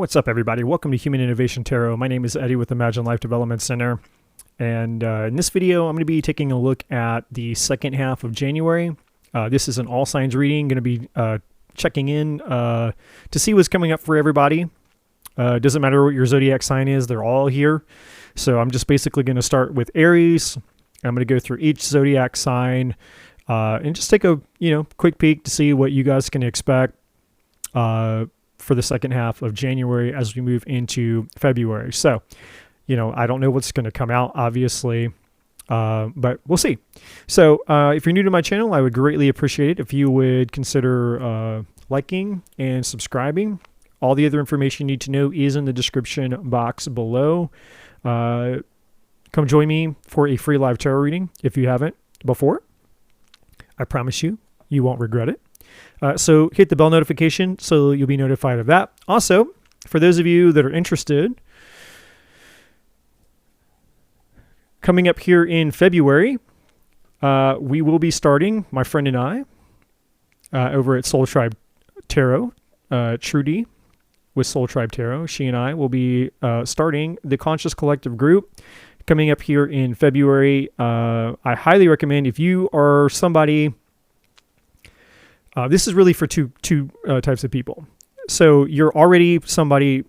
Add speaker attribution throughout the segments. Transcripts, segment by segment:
Speaker 1: What's up, everybody? Welcome to Human Innovation Tarot. My name is Eddie with Imagine Life Development Center. And in this video, I'm going to be taking a look at the second half of January. This is an all signs reading. Going to be checking in to see what's coming up for everybody. Doesn't matter what your zodiac sign is. They're all here. So I'm just basically going to start with Aries. I'm going to go through each zodiac sign and just take a quick peek to see what you guys can expect for the second half of January as we move into February. So, I don't know what's going to come out, obviously, but we'll see. So if you're new to my channel, I would greatly appreciate it if you would consider liking and subscribing. All the other information you need to know is in the description box below. Come join me for a free live tarot reading if you haven't before. I promise you won't regret it. So hit the bell notification so you'll be notified of that. Also, for those of you that are interested, coming up here in February, we will be starting, my friend and I, over at Soul Tribe Tarot, Trudy with Soul Tribe Tarot. She and I will be starting the Conscious Collective group coming up here in February. I highly recommend if you are somebody... this is really for two types of people. So you're already somebody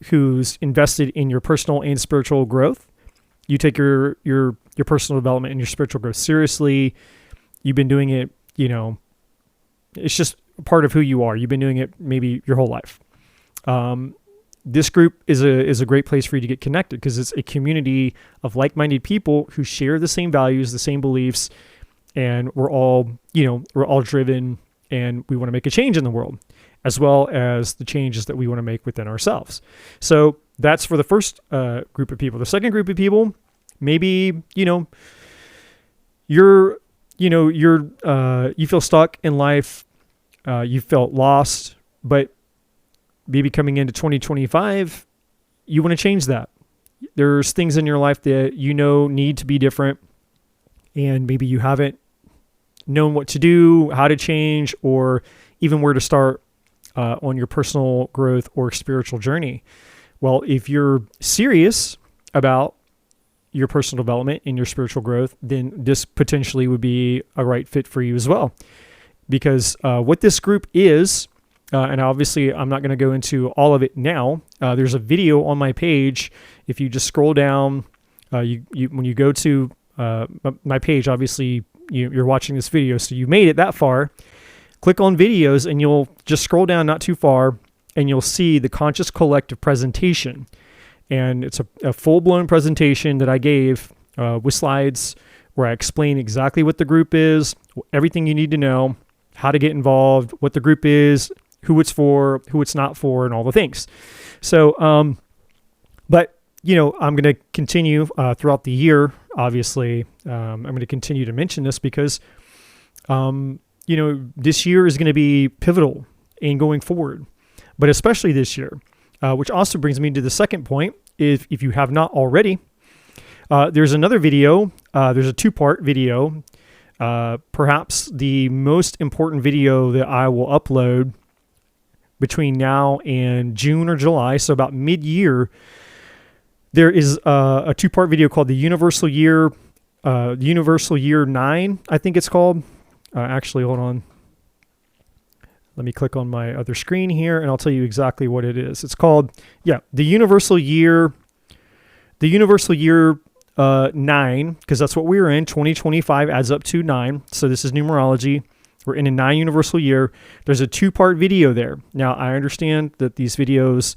Speaker 1: who's invested in your personal and spiritual growth. You take your personal development and your spiritual growth seriously. You've been doing it, it's just part of who you are. You've been doing it maybe your whole life. This group is a great place for you to get connected because it's a community of like-minded people who share the same values, the same beliefs, and we're all driven and we want to make a change in the world, as well as the changes that we want to make within ourselves. So that's for the first group of people. The second group of people, maybe, you feel stuck in life, you felt lost, but maybe coming into 2025, you want to change that. There's things in your life that need to be different, and maybe you haven't known what to do, how to change, or even where to start on your personal growth or spiritual journey. Well, if you're serious about your personal development and your spiritual growth, then this potentially would be a right fit for you as well. Because what this group is, and obviously I'm not going to go into all of it now, there's a video on my page. If you just scroll down, when you go to my page, obviously you're watching this video, so you made it that far. Click on videos and you'll just scroll down not too far and you'll see the Conscious Collective presentation. And it's a full-blown presentation that I gave with slides where I explain exactly what the group is, everything you need to know, how to get involved, what the group is, who it's for, who it's not for, and all the things. So, but I'm going to continue throughout the year. Obviously, I'm going to continue to mention this because, this year is going to be pivotal in going forward, but especially this year, which also brings me to the second point. If you have not already, there's another video. There's a two-part video, perhaps the most important video that I will upload between now and June or July. So about mid-year, there is a two-part video called the Universal Year 9, I think it's called. Actually, hold on. Let me click on my other screen here, and I'll tell you exactly what it is. It's called, the Universal Year 9, because that's what we're in. 2025 adds up to 9, so this is numerology. We're in a 9 universal year. There's a two-part video there. Now, I understand that these videos,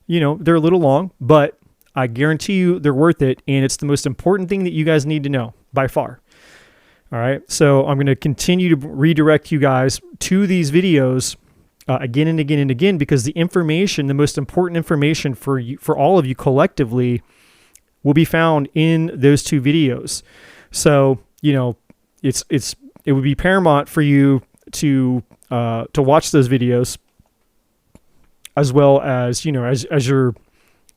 Speaker 1: they're a little long, but I guarantee you they're worth it, and it's the most important thing that you guys need to know by far. All right, so I'm going to continue to redirect you guys to these videos again and again and again because the information, the most important information for you, for all of you collectively, will be found in those two videos. So it would be paramount for you to watch those videos, as well as as you're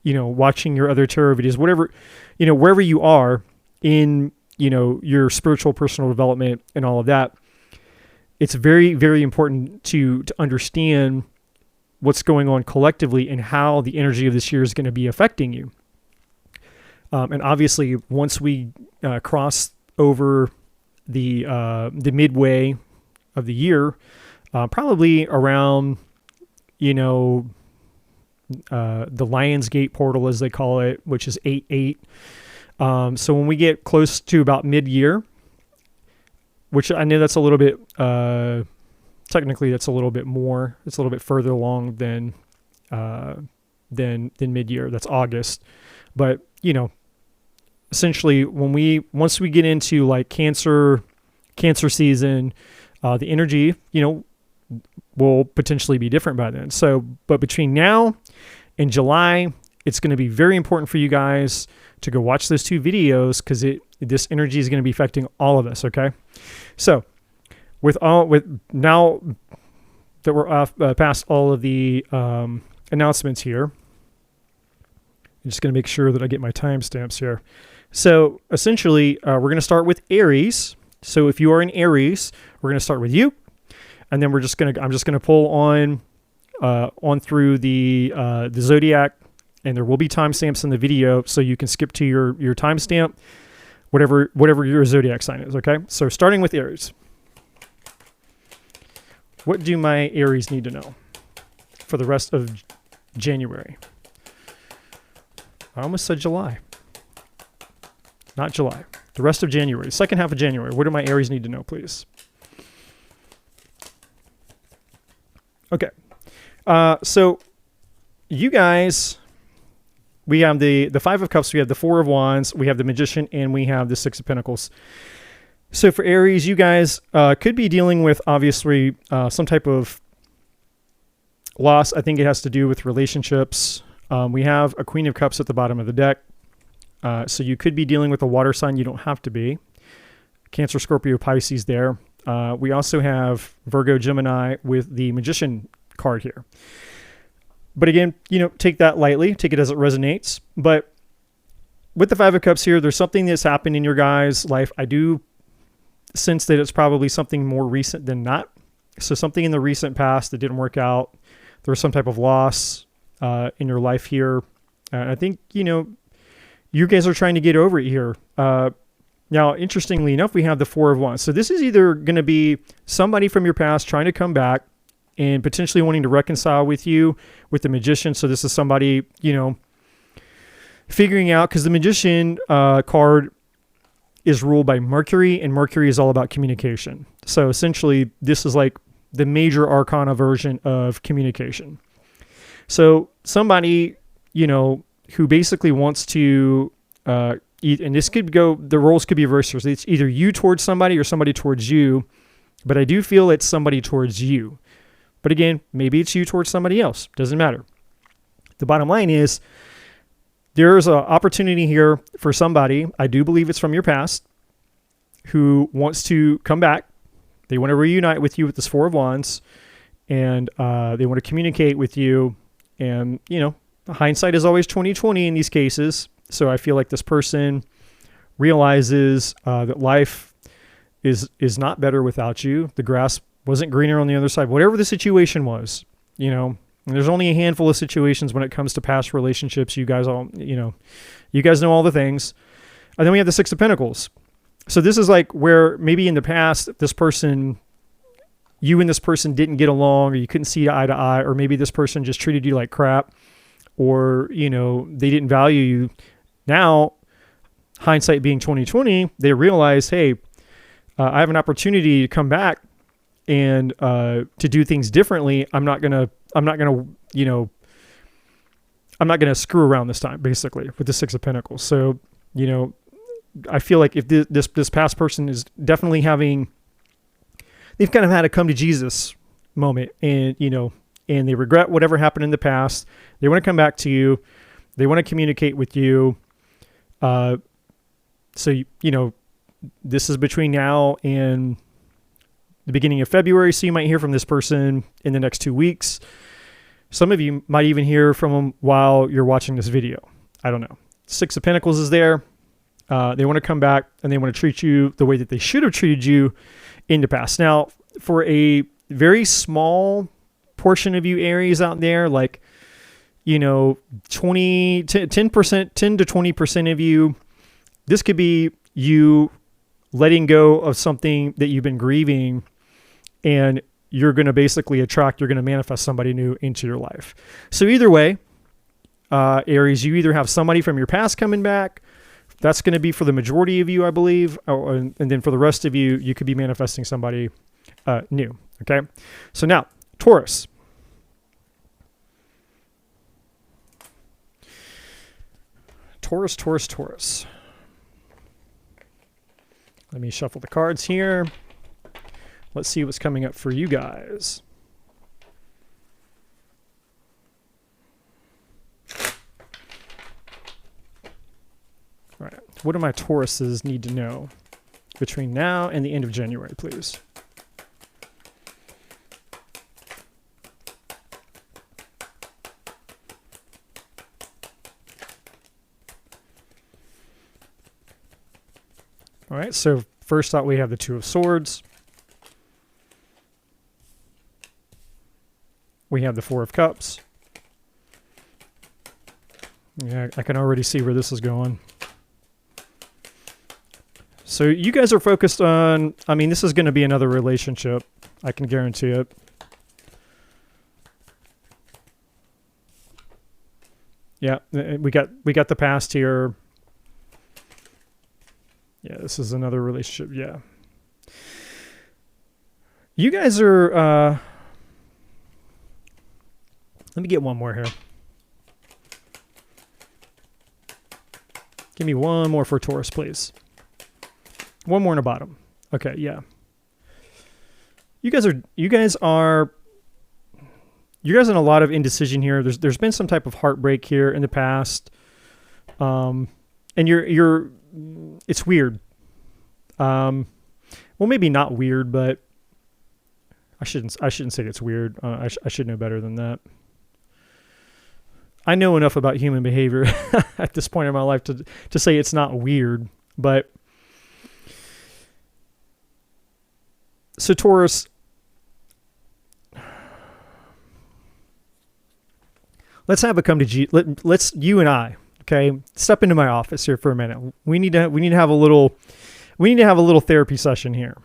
Speaker 1: watching your other tarot videos, whatever, wherever you are in, your spiritual personal development and all of that. It's very, very important to understand what's going on collectively and how the energy of this year is going to be affecting you. And obviously, once we cross over the midway of the year, probably around, the Lion's Gate portal, as they call it, which is 8/8. So when we get close to about mid-year, which I know that's a little bit, technically that's a little bit more, it's a little bit further along than mid-year. That's August. But, essentially once we get into like Cancer season, the energy, will potentially be different by then. So, but between now and July, it's going to be very important for you guys to go watch those 2 videos, because this energy is going to be affecting all of us. Okay. So with now that we're past all of the announcements here, I'm just going to make sure that I get my timestamps here. So essentially, we're going to start with Aries. So if you are in Aries, we're going to start with you, and then I'm just going to pull on through the zodiac, and there will be timestamps in the video, so you can skip to your timestamp, whatever your zodiac sign is. Okay. So starting with Aries, what do my Aries need to know for the rest of January? I almost said July. Not July. The rest of January. Second half of January. What do my Aries need to know, please? Okay. So you guys, we have the Five of Cups, we have the Four of Wands, we have the Magician, and we have the Six of Pentacles. So for Aries, you guys could be dealing with, obviously, some type of loss. I think it has to do with relationships. We have a Queen of Cups at the bottom of the deck. So you could be dealing with a water sign. You don't have to be. Cancer, Scorpio, Pisces there. We also have Virgo, Gemini with the Magician card here. But again, take that lightly. Take it as it resonates. But with the Five of Cups here, there's something that's happened in your guys' life. I do sense that it's probably something more recent than not. So something in the recent past that didn't work out. There was some type of loss in your life here. I think, you guys are trying to get over it here. Now, interestingly enough, we have the Four of Wands. So this is either going to be somebody from your past trying to come back and potentially wanting to reconcile with you with the Magician. So this is somebody, figuring out, because the Magician card is ruled by Mercury, and Mercury is all about communication. So essentially, this is like the major arcana version of communication. So somebody, who basically wants to, and this could go, the roles could be reversed. It's either you towards somebody or somebody towards you, but I do feel it's somebody towards you. But again, maybe it's you towards somebody else. Doesn't matter. The bottom line is there's an opportunity here for somebody, I do believe it's from your past, who wants to come back. They want to reunite with you with this Four of Wands, and they want to communicate with you. And, hindsight is always 20/20 in these cases. So I feel like this person realizes that life is not better without you. The grass wasn't greener on the other side. Whatever the situation was, there's only a handful of situations when it comes to past relationships. You guys all, you guys know all the things. And then we have the Six of Pentacles. So this is like where maybe in the past, you and this person didn't get along, or you couldn't see eye to eye, or maybe this person just treated you like crap, or, they didn't value you. Now, hindsight being 20/20, they realize, hey, I have an opportunity to come back and to do things differently. I'm not gonna screw around this time, basically, with the Six of Pentacles. So, I feel like if this past person is definitely they've kind of had a come to Jesus moment, and, and they regret whatever happened in the past. They want to come back to you. They want to communicate with you. So, this is between now and the beginning of February. So you might hear from this person in the next 2 weeks. Some of you might even hear from them while you're watching this video. I don't know. Six of Pentacles is there. They want to come back, and they want to treat you the way that they should have treated you in the past. Now, for a very small portion of you Aries out there, like, 10% to 20% of you, this could be you letting go of something that you've been grieving, and you're going to basically you're going to manifest somebody new into your life. So either way, Aries, you either have somebody from your past coming back. That's going to be for the majority of you, I believe. And then for the rest of you, you could be manifesting somebody new. Okay. So now, Taurus. Taurus. Let me shuffle the cards here. Let's see what's coming up for you guys. All right. What do my Tauruses need to know between now and the end of January, please? All right. So first out, we have the Two of Swords. We have the Four of Cups. Yeah, I can already see where this is going. So you guys are focused on, this is going to be another relationship. I can guarantee it. Yeah, we got the past here. Yeah, this is another relationship. Yeah. You guys are, let me get one more here. Give me one more for Taurus, please. One more in the bottom. Okay, yeah. You guys are in a lot of indecision here. There's been some type of heartbreak here in the past. And it's weird. Well, maybe not weird, but I shouldn't say it's weird. I should know better than that. I know enough about human behavior at this point in my life to say it's not weird, but so Taurus, let's have a come to let's you and I, okay, step into my office here for a minute. We need to have a little therapy session here,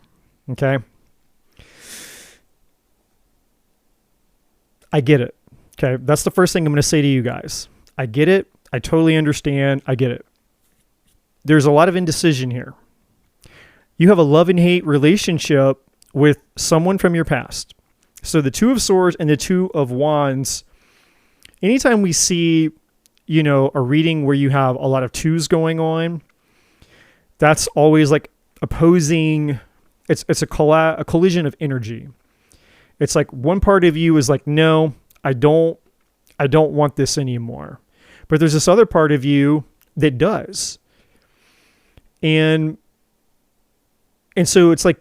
Speaker 1: okay? I get it. Okay, that's the first thing I'm going to say to you guys. I get it. I totally understand. I get it. There's a lot of indecision here. You have a love and hate relationship with someone from your past. So the Two of Swords and the Two of Wands, anytime we see, a reading where you have a lot of twos going on, that's always like opposing. It's a collision of energy. It's like one part of you is like, no, I don't want this anymore. But there's this other part of you that does. And so it's like,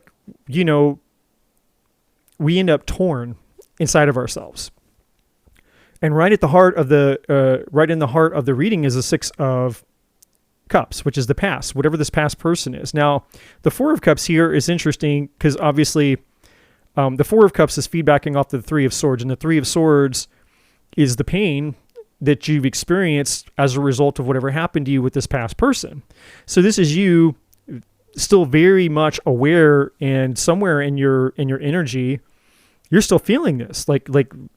Speaker 1: we end up torn inside of ourselves. And right in the heart of the reading is the Six of Cups, which is the past, whatever this past person is. Now, the Four of Cups here is interesting because obviously the Four of Cups is feedbacking off the Three of Swords, and the Three of Swords is the pain that you've experienced as a result of whatever happened to you with this past person. So this is you still very much aware, and somewhere in your energy, you're still feeling this. Like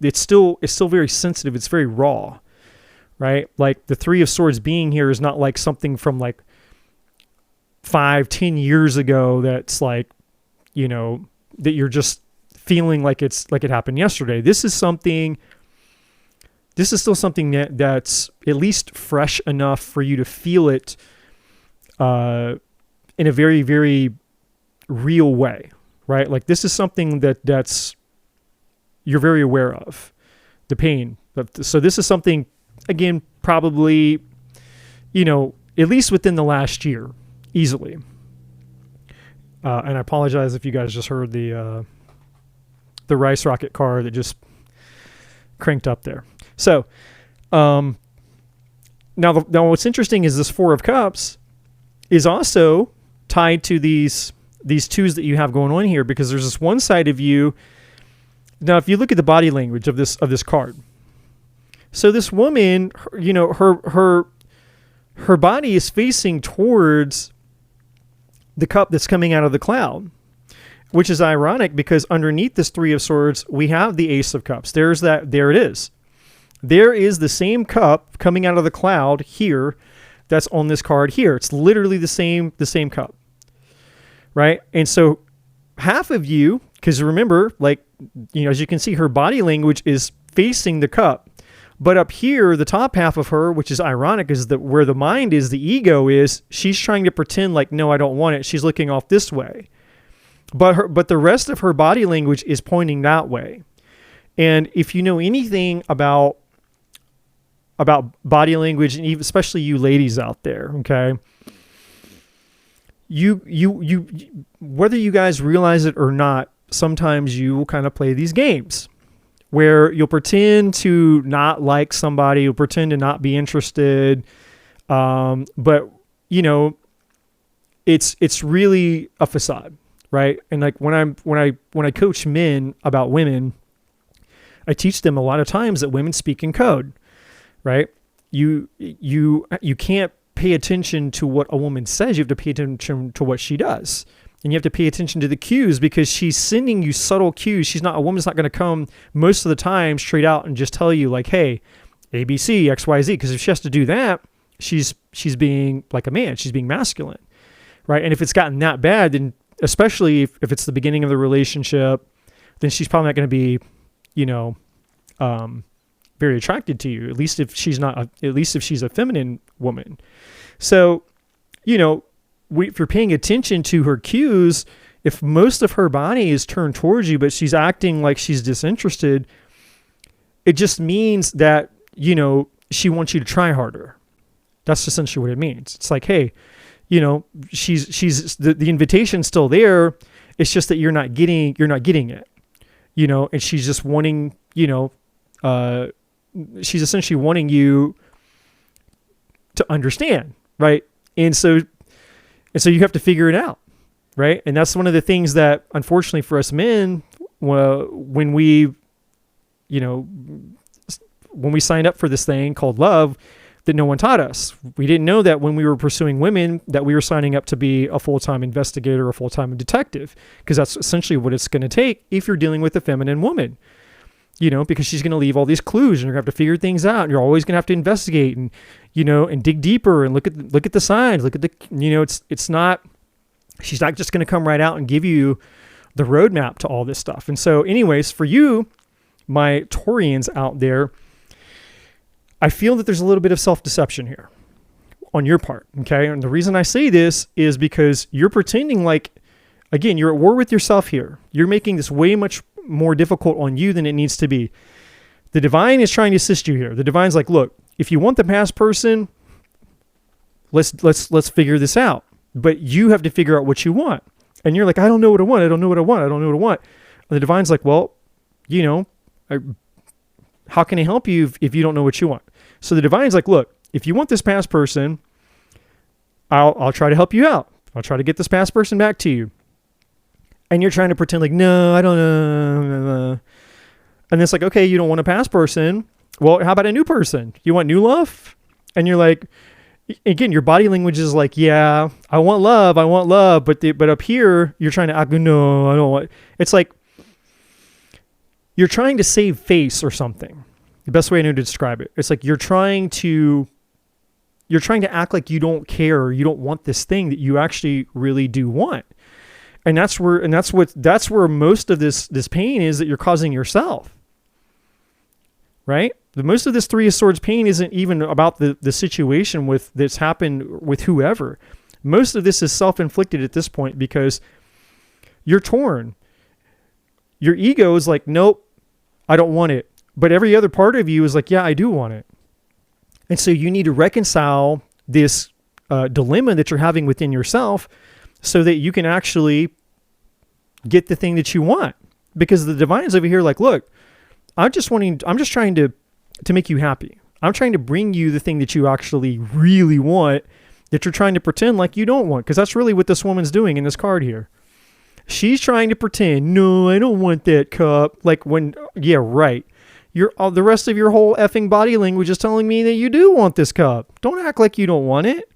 Speaker 1: it's still very sensitive. It's very raw, right? Like the Three of Swords being here is not like something from like 5-10 years ago. That's like, that you're just feeling like it's like it happened yesterday. This is still something that's at least fresh enough for you to feel it in a very, very real way, right? Like this is something that's you're very aware of, the pain. So this is something, again, probably, at least within the last year, easily. And I apologize if you guys just heard the rice rocket car that just cranked up there. So now what's interesting is this Four of Cups is also tied to these twos that you have going on here, because there's this one side of you Now, if you look at the body language of this card, so this woman, you know, her body is facing towards the cup that's coming out of the cloud, which is ironic because underneath this Three of Swords, we have the Ace of Cups. There it is. There is the same cup coming out of the cloud here that's on this card here. It's literally the same cup, right? And so half of you, because remember, like, you know, as you can see, her body language is facing the cup. But up here, the top half of her, which is ironic, is that where the mind is, the ego is, she's trying to pretend like, no, I don't want it. She's looking off this way. But the rest of her body language is pointing that way. And if you know anything about body language, and even especially you ladies out there, okay, you whether you guys realize it or not, sometimes you will kind of play these games where you'll pretend to not like somebody, you'll pretend to not be interested, but you know, it's really a facade, right? And like when I coach men about women, I teach them a lot of times that women speak in code, right? You can't pay attention to what a woman says. You have to pay attention to what she does. And you have to pay attention to the cues because she's sending you subtle cues. A woman's not going to come most of the time straight out and just tell you like, hey, ABC, XYZ. Because if she has to do that, she's being like a man. She's being masculine, right? And if it's gotten that bad, then especially if it's the beginning of the relationship, then she's probably not going to be, you know, very attracted to you. At least if she's a feminine woman. So, you know, if you're paying attention to her cues, if most of her body is turned towards you, but she's acting like she's disinterested, it just means that, you know, she wants you to try harder. That's essentially what it means. It's like, hey, you know, she's the invitation's still there. It's just that you're not getting it, you know, and she's just wanting, you know, she's essentially wanting you to understand, right? And so you have to figure it out, right? And that's one of the things that, unfortunately for us men, when we signed up for this thing called love, that no one taught us. We didn't know that when we were pursuing women that we were signing up to be a full-time investigator or full-time detective, because that's essentially what it's going to take if you're dealing with a feminine woman. You know, because she's going to leave all these clues and you're going to have to figure things out and you're always going to have to investigate and, you know, and dig deeper and look at the signs, look at the, you know, she's not just going to come right out and give you the roadmap to all this stuff. And so anyways, for you, my Taurians out there, I feel that there's a little bit of self-deception here on your part. Okay. And the reason I say this is because you're pretending like, again, you're at war with yourself here. You're making this way much more difficult on you than it needs to be. The divine is trying to assist you here. The divine's like, look, if you want the past person, let's figure this out. But you have to figure out what you want. And you're like, I don't know what I want. I don't know what I want. I don't know what I want. And the divine's like, well, you know, how can I help you if you don't know what you want? So the divine's like, look, if you want this past person, I'll try to help you out. I'll try to get this past person back to you. And you're trying to pretend like, no, I don't know. And it's like, okay, you don't want a past person. Well, how about a new person? You want new love? And you're like, again, your body language is like, yeah, I want love. But up here, you're trying to act, no, I don't want. It's like you're trying to save face or something. The best way I know to describe it. It's like you're trying to act like you don't care or you don't want this thing that you actually really do want. And that's where most of this pain is that you're causing yourself, right? Most of this Three of Swords pain isn't even about the situation that's happened with whoever. Most of this is self-inflicted at this point because you're torn. Your ego is like, nope, I don't want it. But every other part of you is like, yeah, I do want it. And so you need to reconcile this dilemma that you're having within yourself so that you can actually get the thing that you want. Because the divine's over here like, look, I'm just trying to make you happy. I'm trying to bring you the thing that you actually really want, that you're trying to pretend like you don't want. Because that's really what this woman's doing in this card here. She's trying to pretend, no, I don't want that cup. Like when, yeah, right. The rest of your whole effing body language is telling me that you do want this cup. Don't act like you don't want it.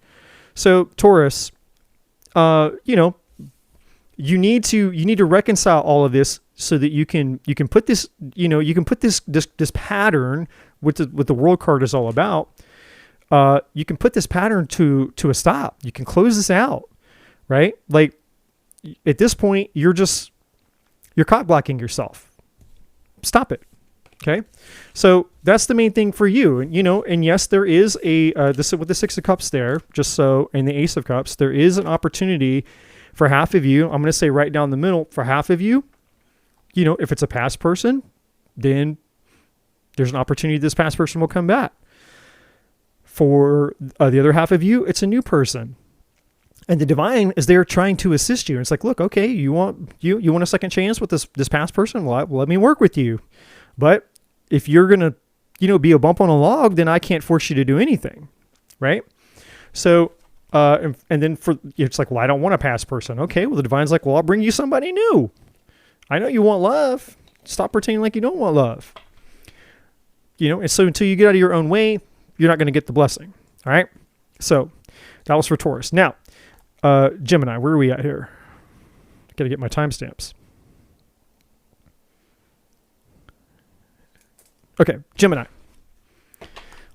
Speaker 1: So Taurus, you need to reconcile all of this so that you can put this, you can put this pattern with the world card is all about. You can put this pattern to a stop. You can close this out, right? Like at this point, you're cock blocking yourself. Stop it. Okay. So that's the main thing for you. And yes, there is this with the Six of Cups there, and the Ace of Cups, there is an opportunity for half of you. I'm going to say right down the middle for half of you, if it's a past person, then there's an opportunity this past person will come back. For the other half of you, it's a new person. And the divine is there trying to assist you. And it's like, look, okay, you want a second chance with this past person? Well, let me work with you. But if you're going to, be a bump on a log, then I can't force you to do anything. Right. So, and then it's like, well, I don't want a past person. Okay. Well, the divine's like, well, I'll bring you somebody new. I know you want love. Stop pretending like you don't want love. And so until you get out of your own way, you're not going to get the blessing. All right. So that was for Taurus. Now, Gemini, where are we at here? Got to get my timestamps. Okay, Gemini.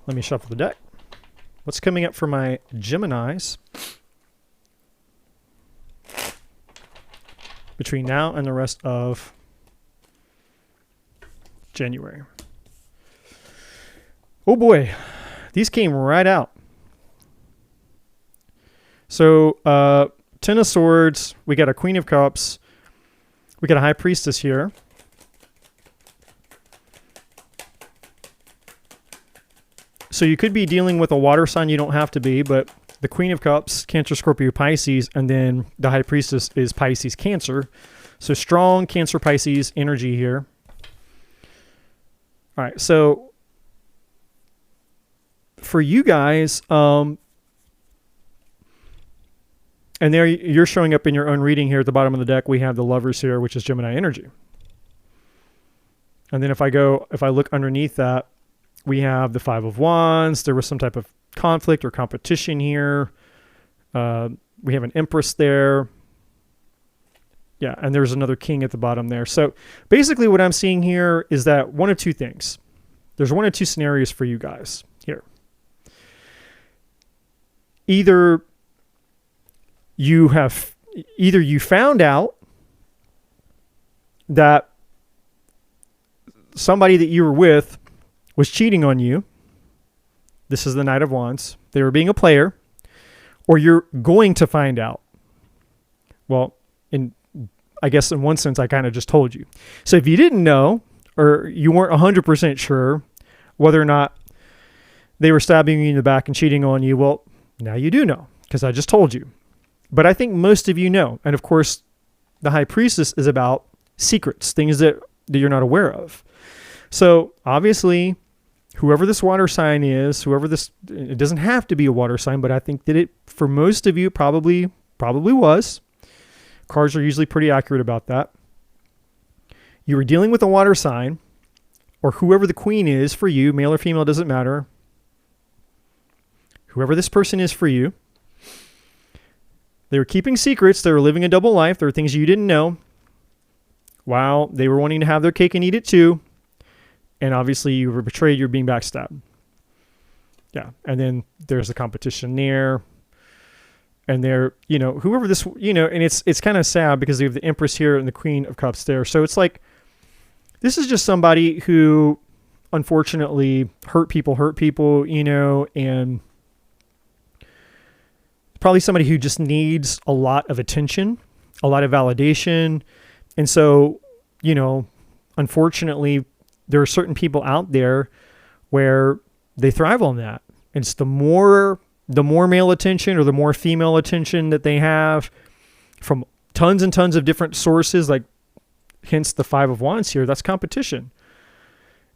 Speaker 1: Let me shuffle the deck. What's coming up for my Geminis between now and the rest of January? Oh boy, these came right out. So, Ten of Swords, we got a Queen of Cups, we got a High Priestess here. So you could be dealing with a water sign, you don't have to be, but the Queen of Cups, Cancer, Scorpio, Pisces, and then the High Priestess is Pisces, Cancer. So strong Cancer, Pisces energy here. All right, so for you guys, and there you're showing up in your own reading here at the bottom of the deck. We have the Lovers here, which is Gemini energy. And then if I look underneath that, we have the Five of Wands. There was some type of conflict or competition here. We have an Empress there. Yeah, and there's another King at the bottom there. So basically what I'm seeing here is that one of two things. There's one of two scenarios for you guys here. Either you found out that somebody that you were with was cheating on you. This is the Knight of Wands. They were being a player. Or you're going to find out. Well, I guess in one sense, I kind of just told you. So if you didn't know, or you weren't 100% sure whether or not they were stabbing you in the back and cheating on you, well, now you do know, because I just told you. But I think most of you know. And of course, the High Priestess is about secrets, things that you're not aware of. So obviously, whoever this water sign is, it doesn't have to be a water sign, but I think that it, for most of you, probably was. Cards are usually pretty accurate about that. You were dealing with a water sign, or whoever the queen is for you, male or female, doesn't matter. Whoever this person is for you. They were keeping secrets. They were living a double life. There were things you didn't know. While they were wanting to have their cake and eat it too. And obviously you were betrayed. You're being backstabbed. Yeah. And then there's the competition there. And they're, whoever this, and it's kind of sad because they have the Empress here and the Queen of Cups there. So it's like, this is just somebody who unfortunately hurt people, and probably somebody who just needs a lot of attention, a lot of validation. And so, unfortunately, there are certain people out there where they thrive on that. And it's the more male attention or the more female attention that they have from tons and tons of different sources, like hence the Five of Wands here, that's competition.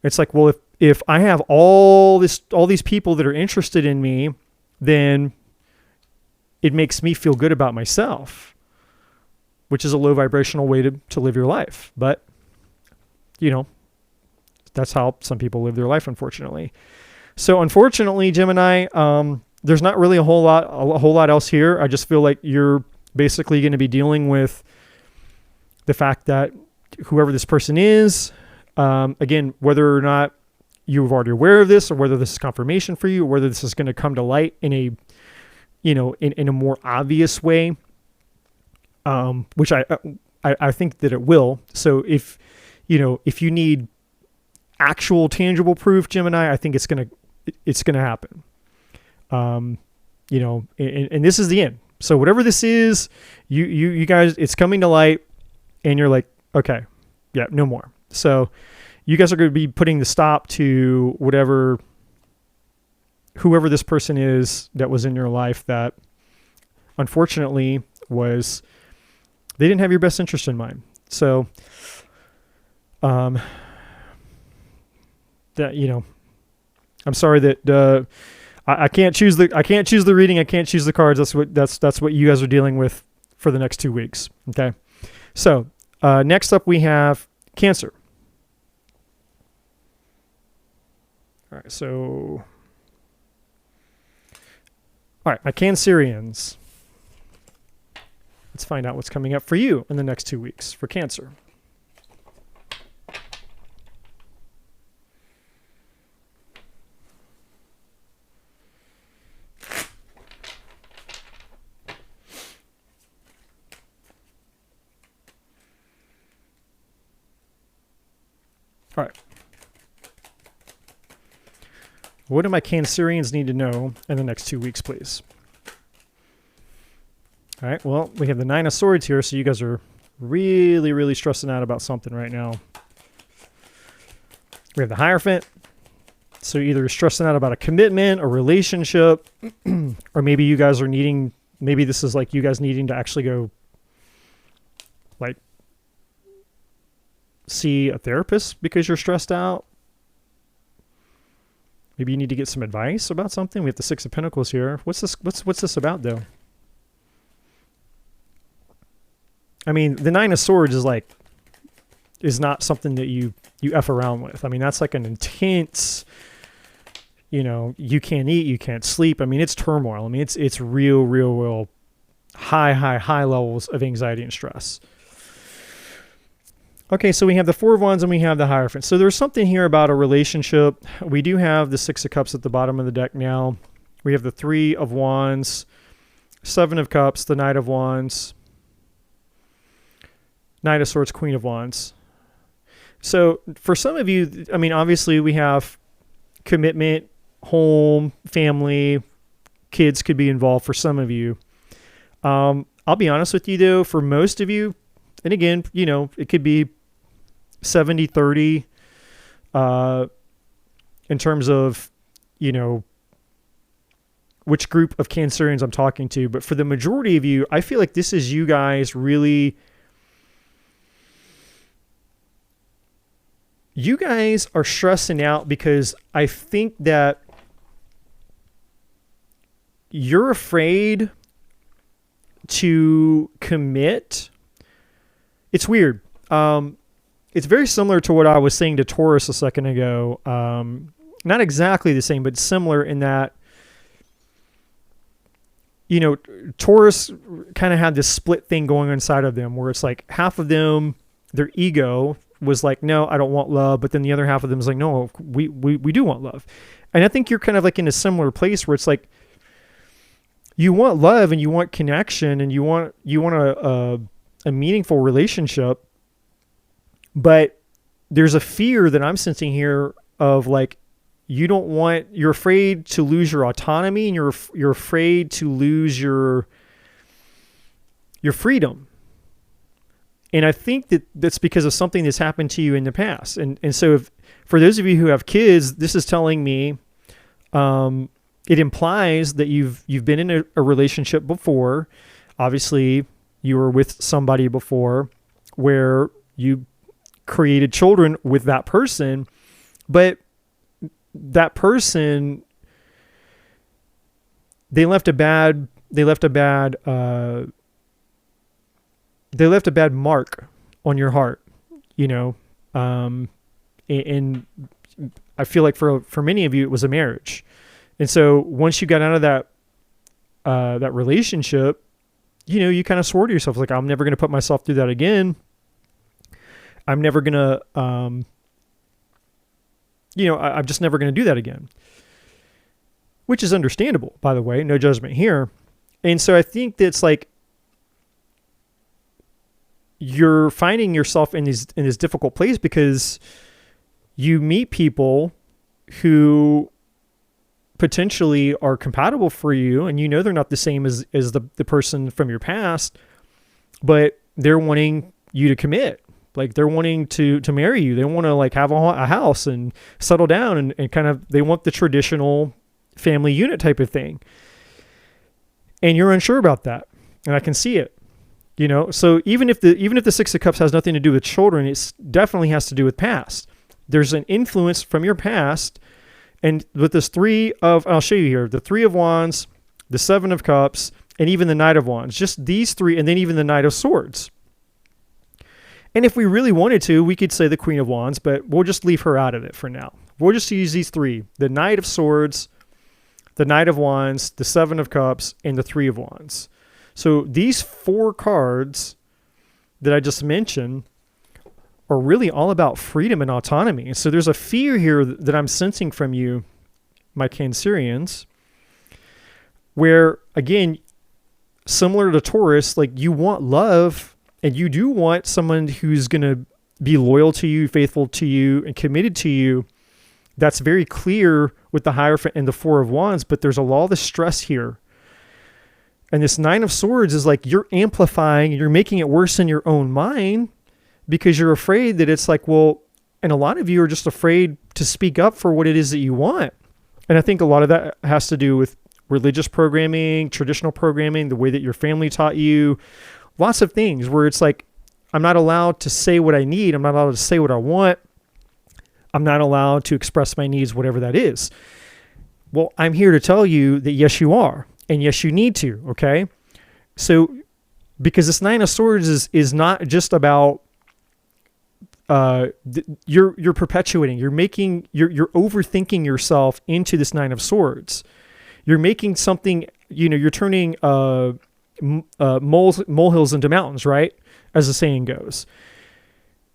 Speaker 1: It's like, well, if I have all these people that are interested in me, then it makes me feel good about myself. which is a low vibrational way to live your life. But, you know, that's how some people live their life, unfortunately. So unfortunately, Gemini, there's not really a whole lot else here. I just feel like you're basically going to be dealing with the fact that whoever this person is, again, whether or not you're already aware of this, or whether this is confirmation for you, or whether this is going to come to light in a, you know, in a more obvious way, which I think that it will. So if you need actual tangible proof, Gemini, I think it's gonna happen. You know, and this is the end. So whatever this is, you guys, it's coming to light, and you're like, okay, yeah, no more. So you guys are going to be putting the stop to whoever this person is that was in your life that unfortunately they didn't have your best interest in mind. So, that, you know, I'm sorry that, I can't choose the reading. I can't choose the cards. That's what you guys are dealing with for the next 2 weeks. Okay. So, next up we have Cancer. All right. So, all right, my Cancerians. Let's find out what's coming up for you in the next 2 weeks for Cancer. All right. What do my Cancerians need to know in the next 2 weeks, please? All right, well, we have the Nine of Swords here, so you guys are really, really stressing out about something right now. We have the Hierophant, so you're either stressing out about a commitment, a relationship, or maybe you guys are maybe this is like you guys needing to actually go, like, see a therapist because you're stressed out. Maybe you need to get some advice about something. We have the Six of Pentacles here. What's this about, though? I mean, the Nine of Swords is not something that you F around with. I mean, that's like an intense, you know, you can't eat, you can't sleep. I mean, it's turmoil. I mean, it's real high levels of anxiety and stress. Okay, so we have the Four of Wands and we have the Hierophant. So there's something here about a relationship. We do have the Six of Cups at the bottom of the deck now. We have the Three of Wands, Seven of Cups, the Knight of Wands, Knight of Swords, Queen of Wands. So for some of you, I mean, obviously we have commitment, home, family, kids could be involved for some of you. I'll be honest with you though, for most of you, and again, you know, it could be 70-30 in terms of, you know, which group of Cancerians I'm talking to. But for the majority of you, I feel like this is you guys really... You guys are stressing out because I think that you're afraid to commit. It's weird. It's very similar to what I was saying to Taurus a second ago. Not exactly the same, but similar in that, you know, Taurus kind of had this split thing going inside of them where it's like half of them, their ego was like, no, I don't want love. But then the other half of them is like, no, we do want love. And I think you're kind of like in a similar place where it's like, you want love and you want connection and you want a meaningful relationship. But there's a fear that I'm sensing here of like, you're afraid to lose your autonomy and you're afraid to lose your freedom. And I think that's because of something that's happened to you in the past. And so for those of you who have kids, this is telling me, it implies that you've been in a relationship before. Obviously you were with somebody before where you created children with that person, but that person, they left a bad they left a bad mark on your heart, you know, and I feel like for many of you, it was a marriage. And so once you got out of that relationship, you know, you kind of swore to yourself, like, I'm never going to put myself through that again. I'm never going to, I'm just never going to do that again, which is understandable, by the way, no judgment here. And so I think that's like, you're finding yourself in this difficult place because you meet people who potentially are compatible for you, and you know they're not the same as the person from your past, but they're wanting you to commit. Like, they're wanting to marry you. They want to like have a house and settle down and kind of, they want the traditional family unit type of thing. And you're unsure about that. And I can see it. You know, so even if the Six of Cups has nothing to do with children, it definitely has to do with past. There's an influence from your past. And with this I'll show you here, the Three of Wands, the Seven of Cups, and even the Knight of Wands, just these three, and then even the Knight of Swords. And if we really wanted to, we could say the Queen of Wands, but we'll just leave her out of it for now. We'll just use these three, the Knight of Swords, the Knight of Wands, the Seven of Cups, and the Three of Wands. So these four cards that I just mentioned are really all about freedom and autonomy. And so there's a fear here that I'm sensing from you, my Cancerians, where, again, similar to Taurus, like, you want love and you do want someone who's going to be loyal to you, faithful to you, and committed to you. That's very clear with the Hierophant and the Four of Wands, but there's a lot of stress here. And this Nine of Swords is like, you're amplifying, you're making it worse in your own mind because you're afraid that it's like, well, and a lot of you are just afraid to speak up for what it is that you want. And I think a lot of that has to do with religious programming, traditional programming, the way that your family taught you, lots of things where it's like, I'm not allowed to say what I need. I'm not allowed to say what I want. I'm not allowed to express my needs, whatever that is. Well, I'm here to tell you that yes, you are. And yes, you need to, okay? So, because this Nine of Swords is not just about, you're perpetuating, you're overthinking yourself into this Nine of Swords. You're making something, you're turning molehills into mountains, right? As the saying goes.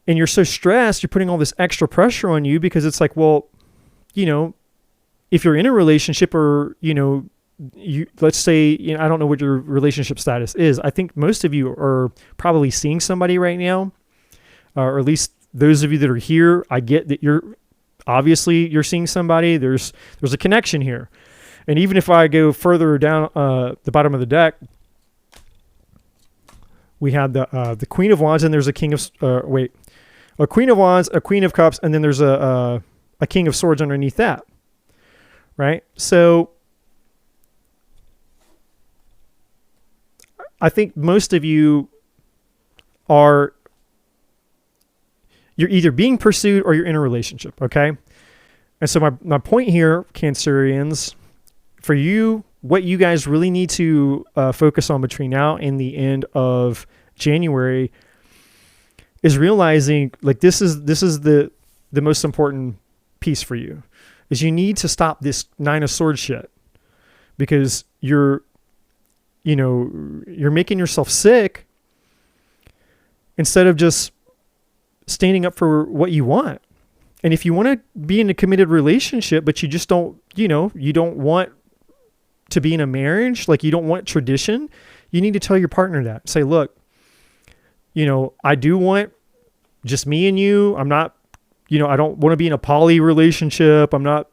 Speaker 1: And you're so stressed, you're putting all this extra pressure on you because it's like, well, if you're in a relationship or, let's say, I don't know what your relationship status is. I think most of you are probably seeing somebody right now, or at least those of you that are here. I get that you're seeing somebody. There's a connection here. And even if I go further down the bottom of the deck, we had the Queen of Wands, and there's a Queen of Wands, a Queen of Cups, and then there's a King of Swords underneath that, right? So I think most of you you're either being pursued or you're in a relationship, okay? And so my point here, Cancerians, for you, what you guys really need to focus on between now and the end of January is realizing, like, this is the most important piece for you, is you need to stop this Nine of Swords shit, because you're making yourself sick instead of just standing up for what you want. And if you want to be in a committed relationship, but you just don't, you don't want to be in a marriage, like, you don't want tradition, you need to tell your partner that. Say, look, I do want just me and you. I'm not, I don't want to be in a poly relationship. I'm not,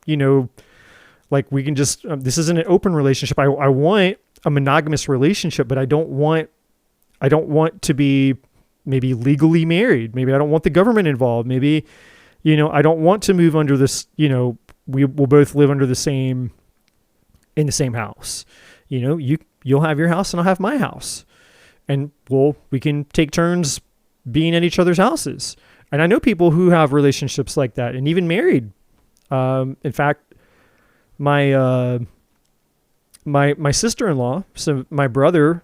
Speaker 1: like, we can just, this isn't an open relationship. I want a monogamous relationship, but I don't want to be maybe legally married. Maybe I don't want the government involved. Maybe, I don't want to move under this, we will both live under in the same house. You'll have your house and I'll have my house, and we can take turns being at each other's houses. And I know people who have relationships like that, and even married. In fact, my sister-in-law, so my brother's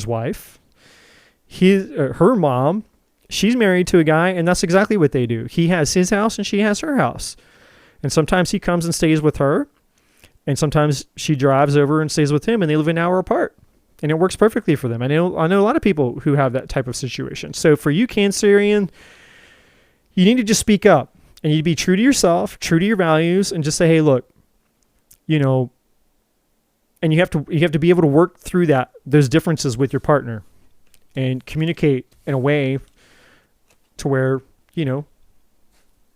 Speaker 1: wife, her mom, she's married to a guy, and that's exactly what they do. He has his house and she has her house. And sometimes he comes and stays with her, and sometimes she drives over and stays with him, and they live an hour apart. And it works perfectly for them. I know a lot of people who have that type of situation. So for you, Cancerian, you need to just speak up, and you need to be true to yourself, true to your values, and just say, hey, look, you know, and you have to be able to work through those differences with your partner and communicate in a way to where, you know,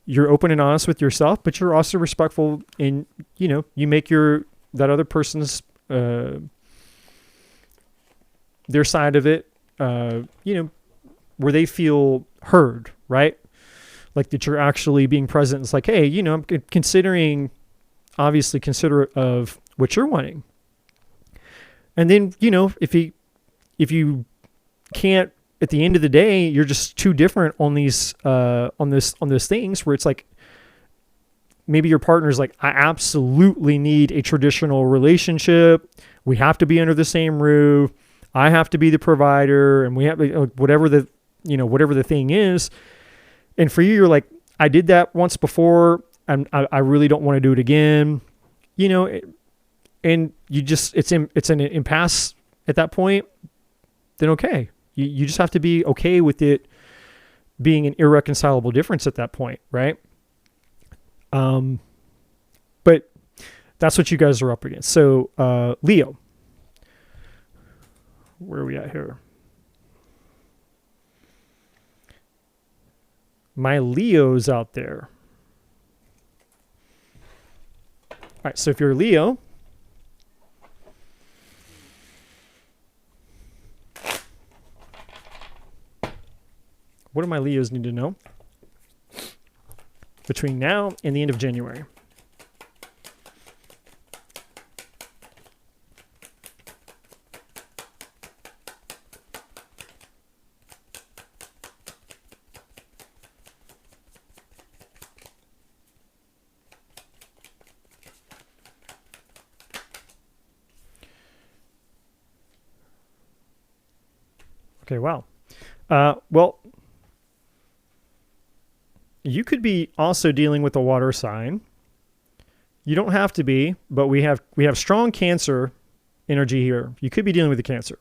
Speaker 1: you're open and honest with yourself, but you're also respectful in, you know, you make that other person's, their side of it, you know, where they feel heard, right? Like that you're actually being present. It's like, hey, you know, I'm obviously considerate of what you're wanting. And then, you know, if you can't, at the end of the day, you're just too different on these things where it's like, maybe your partner's like, I absolutely need a traditional relationship. We have to be under the same roof. I have to be the provider, and we have whatever the thing is. And for you, you're like, I did that once before, and I really don't want to do it again, you know. And you just it's an impasse at that point. Then okay, you just have to be okay with it being an irreconcilable difference at that point, right? But that's what you guys are up against. So Leo. Where are we at here? My Leos out there. All right, so if you're a Leo, what do my Leos need to know between now and the end of January? Okay, wow. Well, you could be also dealing with a water sign. You don't have to be, but we have strong Cancer energy here. You could be dealing with a Cancer.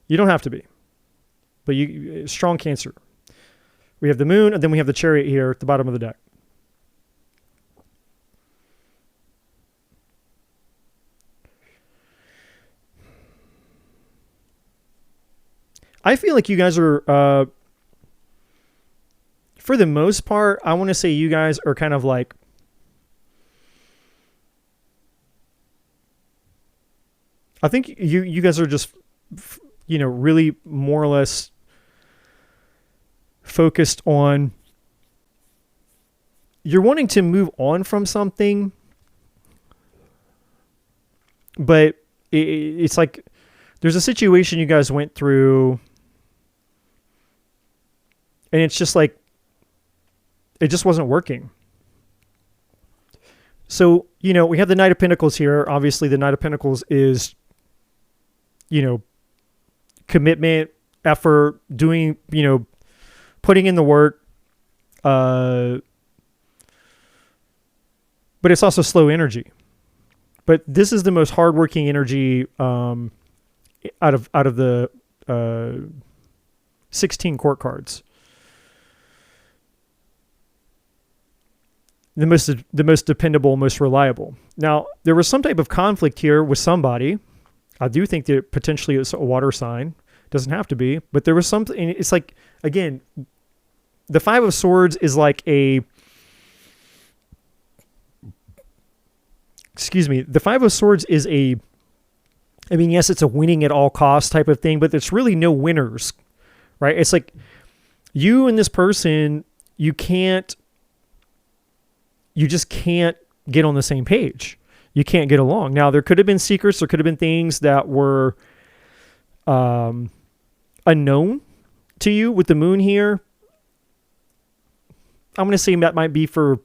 Speaker 1: You don't have to be, but strong Cancer. We have the Moon, and then we have the Chariot here at the bottom of the deck. I feel like you guys are, for the most part, I want to say you guys are kind of like, I think you guys are just, you know, really more or less focused on, you're wanting to move on from something, but it's like there's a situation you guys went through, and it's just like, it just wasn't working. So, you know, we have the Knight of Pentacles here. Obviously, the Knight of Pentacles is, you know, commitment, effort, doing, you know, putting in the work. But it's also slow energy. But this is the most hardworking energy out of the 16 court cards. The most dependable, most reliable. Now, there was some type of conflict here with somebody. I do think that potentially it's a water sign. Doesn't have to be, but there was something. It's like, again, the Five of Swords is like the Five of Swords is I mean, yes, it's a winning at all costs type of thing, but there's really no winners, right? It's like you and this person, you just can't get on the same page. You can't get along. Now, there could have been secrets. There could have been things that were unknown to you with the Moon here. I'm going to say that might be for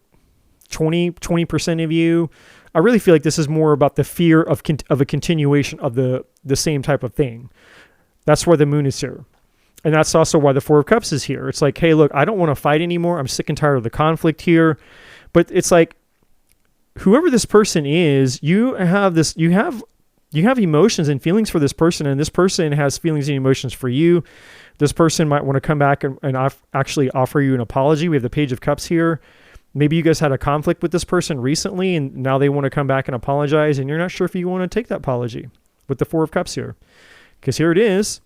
Speaker 1: 20% of you. I really feel like this is more about the fear of a continuation of the same type of thing. That's where the Moon is here. And that's also why the Four of Cups is here. It's like, hey, look, I don't want to fight anymore. I'm sick and tired of the conflict here. But it's like, whoever this person is, you have emotions and feelings for this person, and this person has feelings and emotions for you. This person might want to come back and actually offer you an apology. We have the Page of Cups here. Maybe you guys had a conflict with this person recently, and now they want to come back and apologize, and you're not sure if you want to take that apology with the Four of Cups here. Because here it is.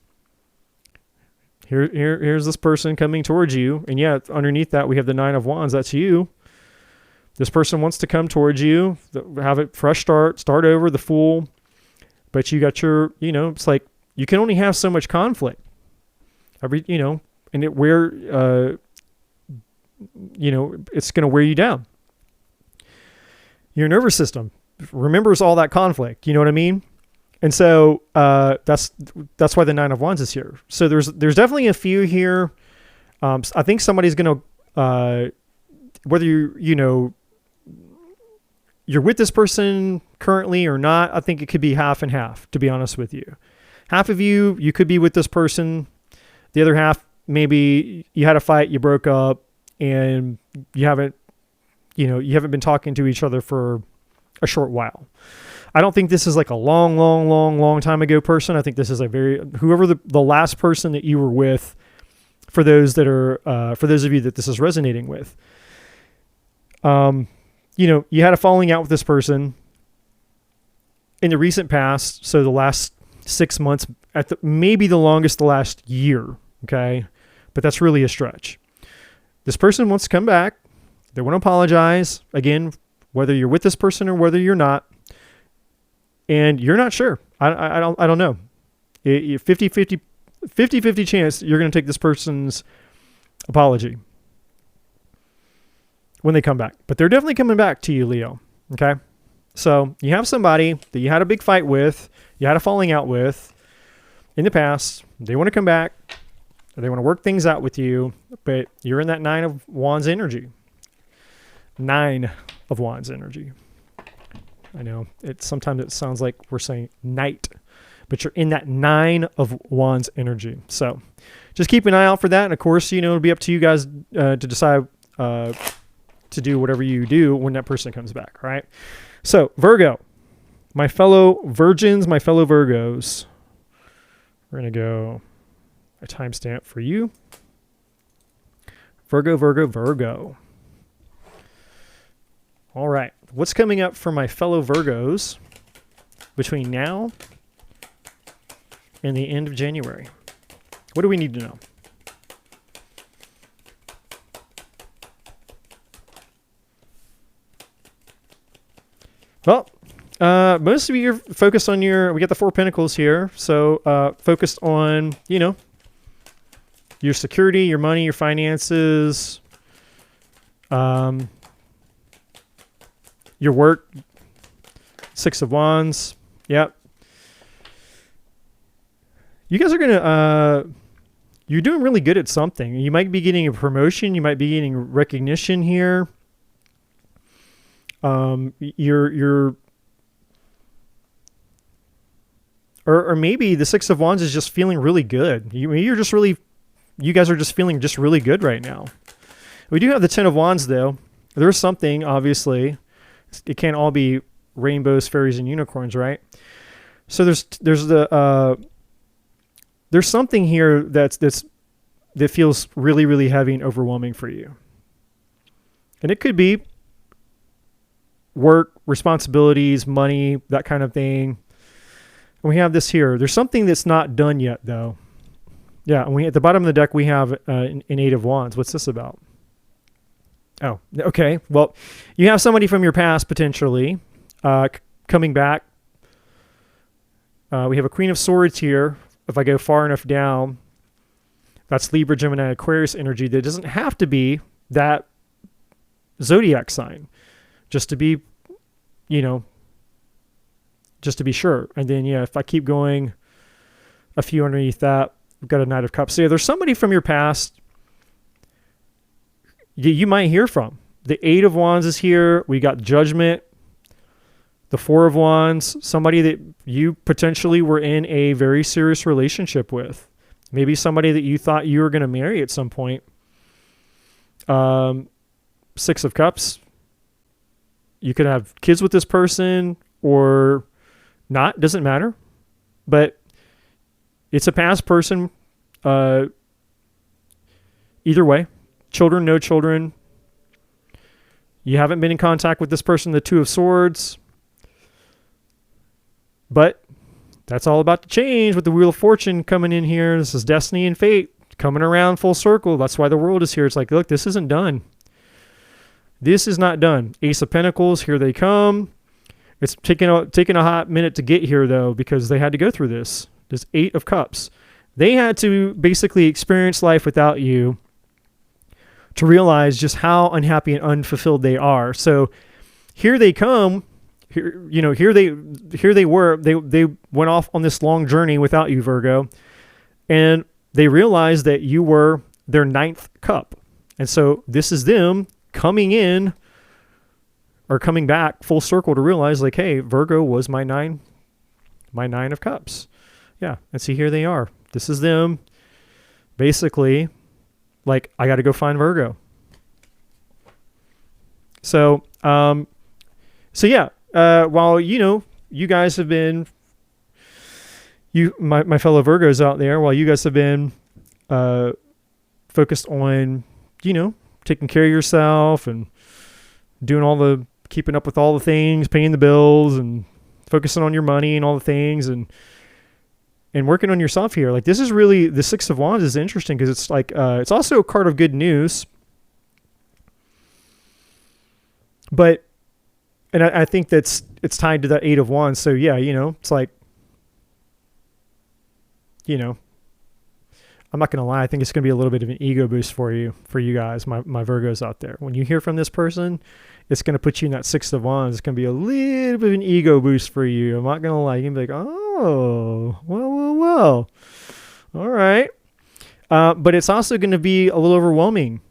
Speaker 1: Here's this person coming towards you. And yeah, underneath that, we have the Nine of Wands. That's you. This person wants to come towards you, have a fresh start over, the Fool. But you got your, it's like you can only have so much conflict. And it's going to wear you down. Your nervous system remembers all that conflict. You know what I mean? And so that's why the Nine of Wands is here. So there's definitely a few here. I think somebody's going to, whether you're with this person currently or not, I think it could be half and half, to be honest with you. Half of you could be with this person. The other half, maybe you had a fight, you broke up, and you haven't been talking to each other for a short while. I don't think this is like a long time ago person. I think this is whoever the last person that you were with, for those of you that this is resonating with. You had a falling out with this person in the recent past. So the last 6 months, maybe the longest, the last year. Okay. But that's really a stretch. This person wants to come back. They want to apologize again, whether you're with this person or whether you're not. And you're not sure. I don't know. 50-50 chance you're going to take this person's apology when they come back. But they're definitely coming back to you, Leo. Okay? So you have somebody that you had a big fight with, you had a falling out with in the past. They want to come back. They want to work things out with you, but you're in that Nine of Wands energy. Nine of Wands energy. I know sometimes it sounds like we're saying knight, but you're in that Nine of Wands energy. So just keep an eye out for that. And of course, it'll be up to you guys to decide to do whatever you do when that person comes back. Right. So Virgo, my fellow virgins, my fellow Virgos, we're going to go a timestamp for you. Virgo. All right. What's coming up for my fellow Virgos between now and the end of January? What do we need to know? Well, most of you are focused on we got the Four of Pentacles here. So focused on, your security, your money, your finances, your work. Six of Wands. Yep. You guys are going to, you're doing really good at something. You might be getting a promotion. You might be getting recognition here. Or maybe the Six of Wands is just feeling really good. You guys are just feeling just really good right now. We do have the Ten of Wands though. There's something, obviously. It can't all be rainbows, fairies, and unicorns, right? So there's something here that feels really, really heavy and overwhelming for you. And it could be work, responsibilities, money, that kind of thing. And we have this here. There's something that's not done yet, though. Yeah, and at the bottom of the deck, we have an Eight of Wands. What's this about? Oh, okay. Well, you have somebody from your past, potentially, coming back. We have a Queen of Swords here. If I go far enough down, that's Libra, Gemini, Aquarius energy. That doesn't have to be that zodiac sign. Just to be, just to be sure. And then, if I keep going a few underneath that, we've got a Knight of Cups. So there's somebody from your past you might hear from. The Eight of Wands is here. We got Judgment. The Four of Wands. Somebody that you potentially were in a very serious relationship with. Maybe somebody that you thought you were going to marry at some point. Six of Cups. You could have kids with this person or not. Doesn't matter. But it's a past person. Either way. Children, no children. You haven't been in contact with this person, the Two of Swords. But that's all about to change with the Wheel of Fortune coming in here. This is destiny and fate coming around full circle. That's why the world is here. It's like, look, this isn't done. This is not done. Ace of Pentacles, here they come. It's taking a hot minute to get here, though, because they had to go through this. This Eight of Cups. They had to basically experience life without you to realize just how unhappy and unfulfilled they are. So here they come. Here they were. They went off on this long journey without you, Virgo, and they realized that you were their ninth cup. And so this is them coming in or coming back full circle to realize, like, hey, Virgo was my nine of cups. Yeah. And see, here they are. This is them basically like, I got to go find Virgo. So yeah. While, you guys have been, my fellow Virgos out there, while you guys have been focused on, taking care of yourself and doing keeping up with all the things, paying the bills and focusing on your money and all the things and working on yourself here. Like, this is really, the Six of Wands is interesting because it's like, it's also a card of good news. But, and I think it's tied to that Eight of Wands. So yeah, it's like, I'm not going to lie. I think it's going to be a little bit of an ego boost for you guys, my Virgos out there. When you hear from this person, it's going to put you in that Six of Wands. It's going to be a little bit of an ego boost for you. I'm not going to lie. You're going to be like, oh, well. All right. But it's also going to be a little overwhelming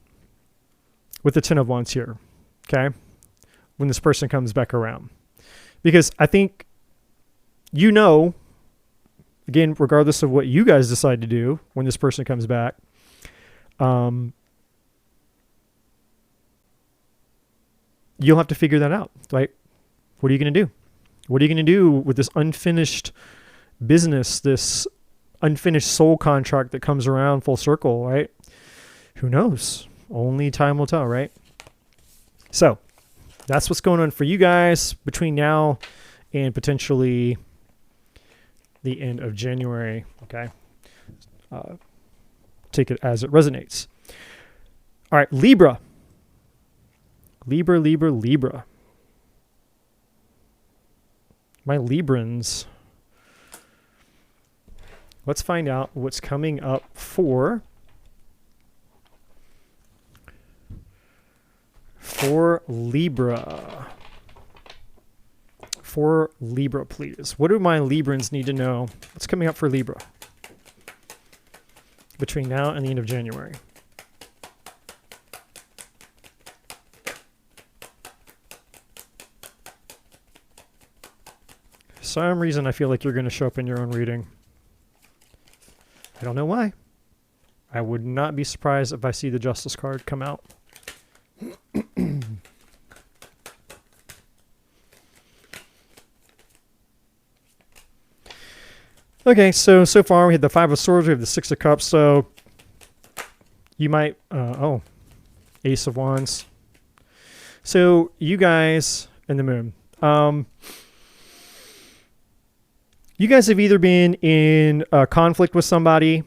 Speaker 1: with the Ten of Wands here. Okay. When this person comes back around. Because I think, again, regardless of what you guys decide to do when this person comes back, you'll have to figure that out. Like, what are you going to do? What are you going to do with this unfinished business, this unfinished soul contract that comes around full circle, right? Who knows? Only time will tell, right? So, that's what's going on for you guys between now and potentially the end of January. Okay. Take it as it resonates. All right. Libra. Libra. My Librans. Let's find out what's coming up for Libra. For Libra, please. What do my Librans need to know? What's coming up for Libra between now and the end of January? For some reason, I feel like you're going to show up in your own reading. I don't know why. I would not be surprised if I see the Justice card come out. Okay, so far we had the Five of Swords, we have the Six of Cups, so you might, Ace of Wands. So you guys and the Moon. You guys have either been in a conflict with somebody,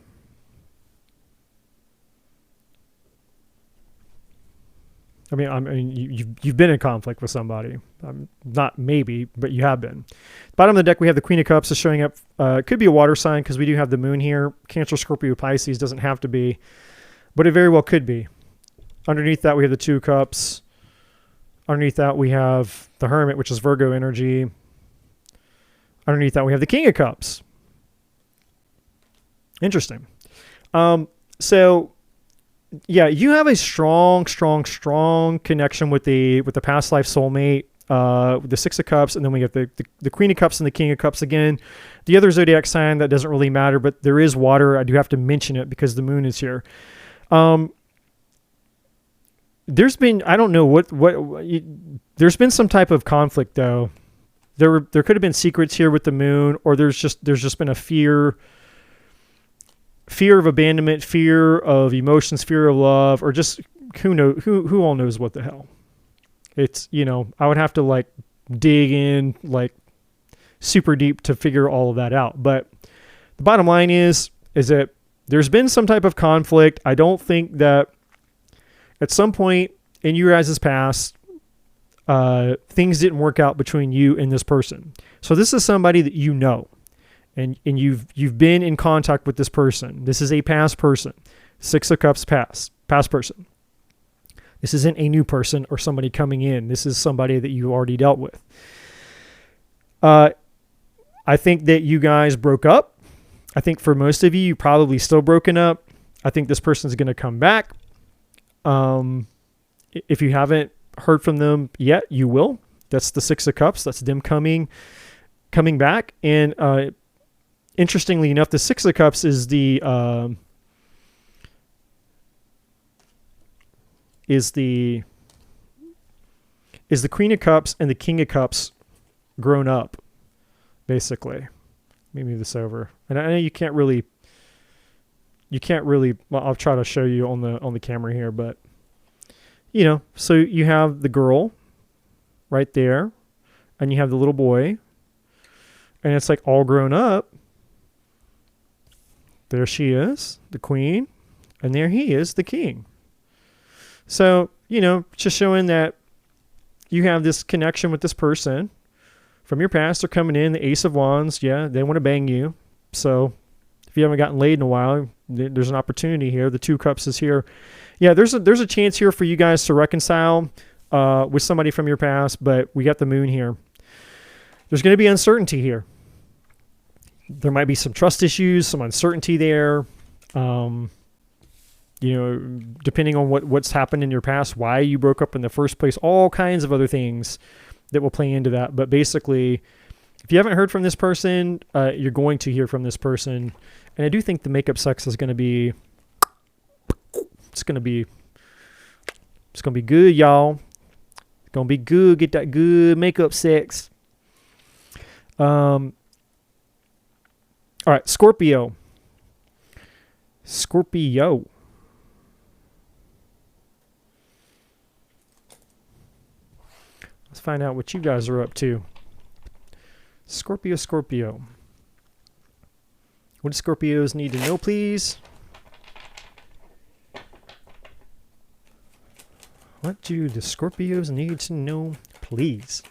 Speaker 1: I mean, you've been in conflict with somebody. Not maybe, but you have been. Bottom of the deck, we have the Queen of Cups is showing up. It could be a water sign because we do have the Moon here. Cancer, Scorpio, Pisces doesn't have to be, but it very well could be. Underneath that, we have the Two of Cups. Underneath that, we have the Hermit, which is Virgo energy. Underneath that, we have the King of Cups. Interesting. So, yeah, you have a strong connection with the past life soulmate. the Six of Cups, and then we get the Queen of Cups and the King of Cups again. The other zodiac sign, that doesn't really matter, but there is water. I do have to mention it because the moon is here. There's been, I don't know there's been some type of conflict though. There could have been secrets here with the moon, or there's just been a fear of abandonment, fear of emotions, fear of love, or just who all knows what the hell. It's, I would have to like dig in like super deep to figure all of that out. But the bottom line is that there's been some type of conflict. I don't think that at some point in your guys' past, things didn't work out between you and this person. So this is somebody that you know, and you've been in contact with this person. This is a past person. Six of Cups, past person. This isn't a new person or somebody coming in. This is somebody that you already dealt with. I think that you guys broke up. I think for most of you probably still broken up. I think this person's going to come back. If you haven't heard from them yet, you will. That's the Six of Cups. That's them coming back. And interestingly enough, the Six of Cups is the Queen of Cups and the King of Cups grown up, basically. Let me move this over. And I know you can't really, well, I'll try to show you on the camera here, but so you have the girl right there, and you have the little boy, and it's like all grown up. There she is, the queen, and there he is, the king. So, just showing that you have this connection with this person from your past. They're coming in, the Ace of Wands. Yeah, they want to bang you. So if you haven't gotten laid in a while, there's an opportunity here. The Two of Cups is here. Yeah, there's a chance here for you guys to reconcile with somebody from your past, but we got the moon here. There's going to be uncertainty here. There might be some trust issues, some uncertainty there. Depending on what's happened in your past, why you broke up in the first place, all kinds of other things that will play into that. But basically, if you haven't heard from this person, you're going to hear from this person. And I do think the makeup sex is going to be, it's going to be good, y'all. It's going to be good. Get that good makeup sex. All right, Scorpio. Let's find out what you guys are up to. Scorpio. What do Scorpios need to know, please? What do the Scorpios need to know, please?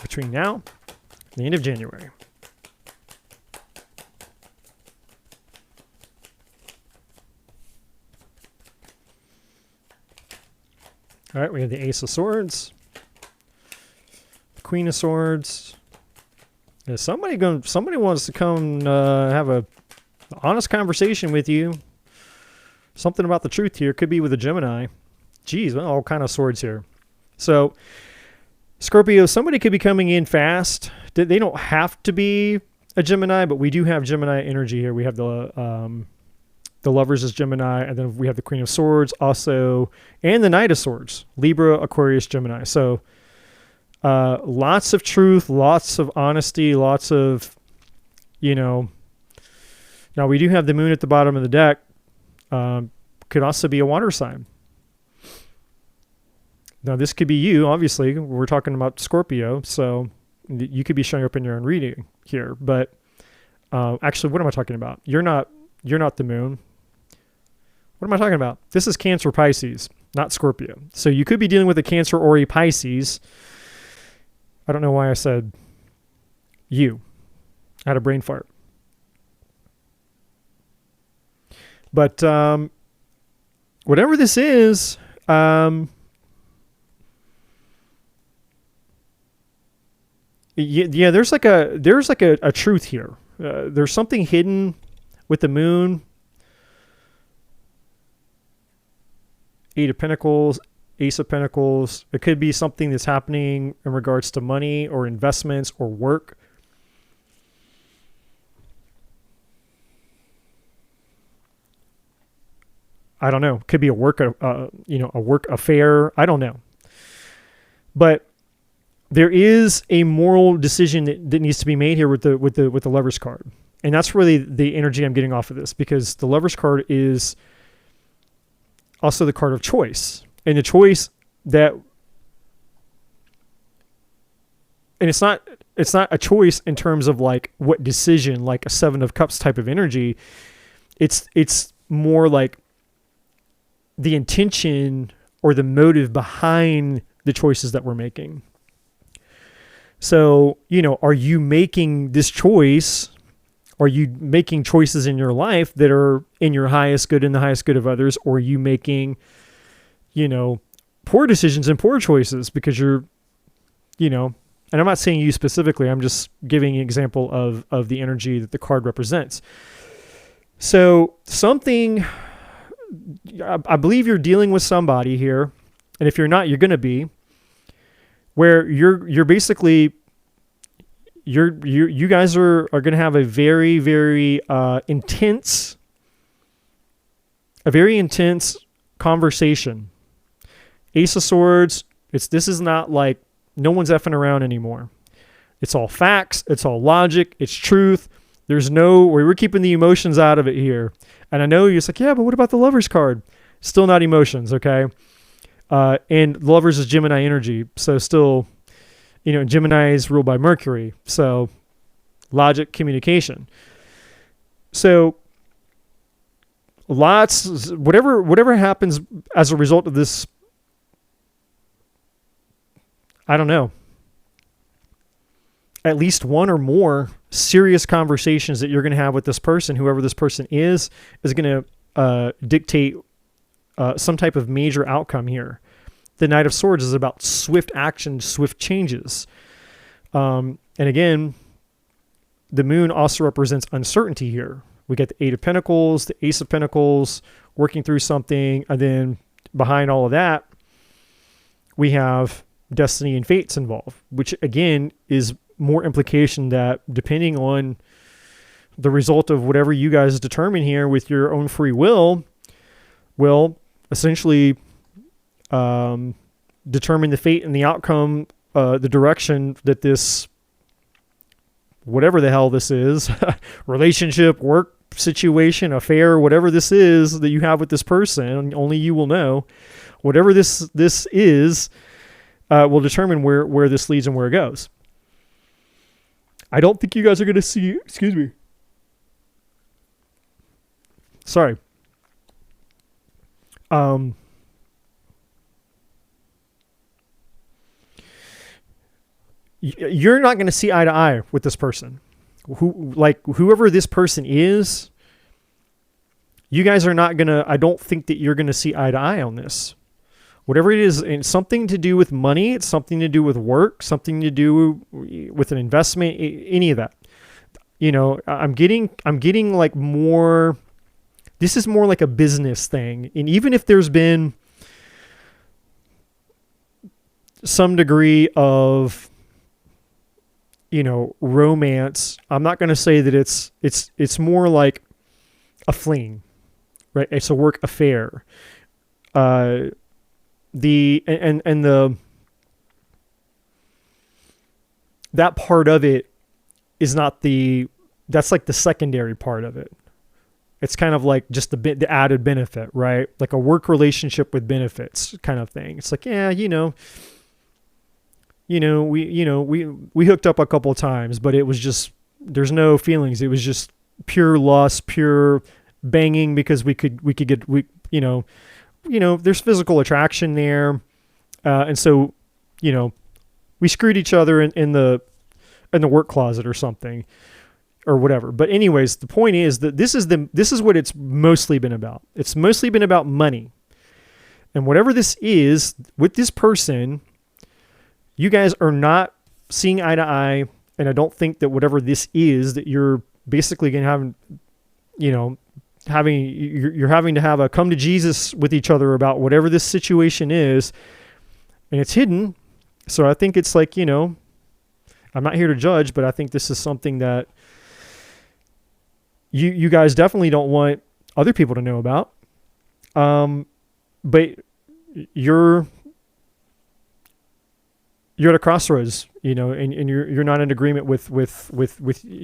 Speaker 1: Between now and the end of January. All right, we have the Ace of Swords, the Queen of Swords. Is somebody wants to come have a honest conversation with you. Something about the truth here. Could be with a Gemini. Geez, well, all kind of swords here. So, Scorpio, somebody could be coming in fast. They don't have to be a Gemini, but we do have Gemini energy here. We have the Lovers is Gemini, and then we have the Queen of Swords also, and the Knight of Swords, Libra, Aquarius, Gemini. So lots of truth, lots of honesty, lots of, now we do have the moon at the bottom of the deck. Could also be a water sign. Now this could be you, obviously. We're talking about Scorpio, so you could be showing up in your own reading here. But actually, what am I talking about? You're not the moon. What am I talking about? This is Cancer, Pisces, not Scorpio. So you could be dealing with a Cancer or a Pisces. I don't know why I said you. I had a brain fart. But whatever this is, yeah, there's like a truth here. There's something hidden with the moon. Eight of Pentacles, Ace of Pentacles. It could be something that's happening in regards to money or investments or work. I don't know. Could be a work, a work affair. I don't know. But there is a moral decision that needs to be made here with the Lovers card. And that's really the energy I'm getting off of this, because the Lovers card is also the card of choice. And the choice that, and it's not a choice in terms of like what decision, like a Seven of Cups type of energy. It's more like the intention or the motive behind the choices that we're making. So, are you making this choice? Are you making choices in your life that are in your highest good and the highest good of others? Or are you making, poor decisions and poor choices because you're, and I'm not saying you specifically, I'm just giving an example of the energy that the card represents. So something, I believe you're dealing with somebody here, and if you're not, you're going to be, where you're basically, you guys are going to have a very, very intense conversation. Ace of Swords, this is not like, no one's effing around anymore. It's all facts, it's all logic, it's truth. We're keeping the emotions out of it here. And I know you're just like, yeah, but what about the Lovers card? Still not emotions, okay? And Lovers is Gemini energy, so still, Gemini is ruled by Mercury, so logic, communication. So whatever happens as a result of this, I don't know, at least one or more serious conversations that you're going to have with this person, whoever this person is going to dictate some type of major outcome here. The Knight of Swords is about swift action, swift changes. And again, the Moon also represents uncertainty here. We get the Eight of Pentacles, the Ace of Pentacles, working through something. And then behind all of that, we have destiny and fates involved, which again is more implication that depending on the result of whatever you guys determine here with your own free will essentially determine the fate and the outcome, the direction that this, whatever the hell this is, relationship, work situation, affair, whatever this is that you have with this person, only you will know. Whatever this is, will determine where this leads and where it goes. I don't think you guys are going to see, excuse me. Sorry. You're not going to see eye to eye with this person. Whoever this person is, you guys are not going to, I don't think that you're going to see eye to eye on this. Whatever it is, it's something to do with money, it's something to do with work, something to do with an investment, any of that. I'm getting like more, this is more like a business thing. And even if there's been some degree of, romance, I'm not going to say that it's more like a fling, right? It's a work affair. That part of it is not that's like the secondary part of it. It's kind of like just the added benefit, right? Like a work relationship with benefits kind of thing. It's like, yeah, we hooked up a couple of times, but it was just, there's no feelings. It was just pure lust, pure banging because we could get, there's physical attraction there. And so, we screwed each other in the work closet or something or whatever. But anyways, the point is that this is what it's mostly been about. It's mostly been about money. And whatever this is with this person, you guys are not seeing eye to eye. And I don't think that whatever this is that you're basically going to have, you're having to have a come to Jesus with each other about whatever this situation is, and it's hidden. So I think it's like, I'm not here to judge, but I think this is something that you guys definitely don't want other people to know about. But you're at a crossroads, and you're not in agreement with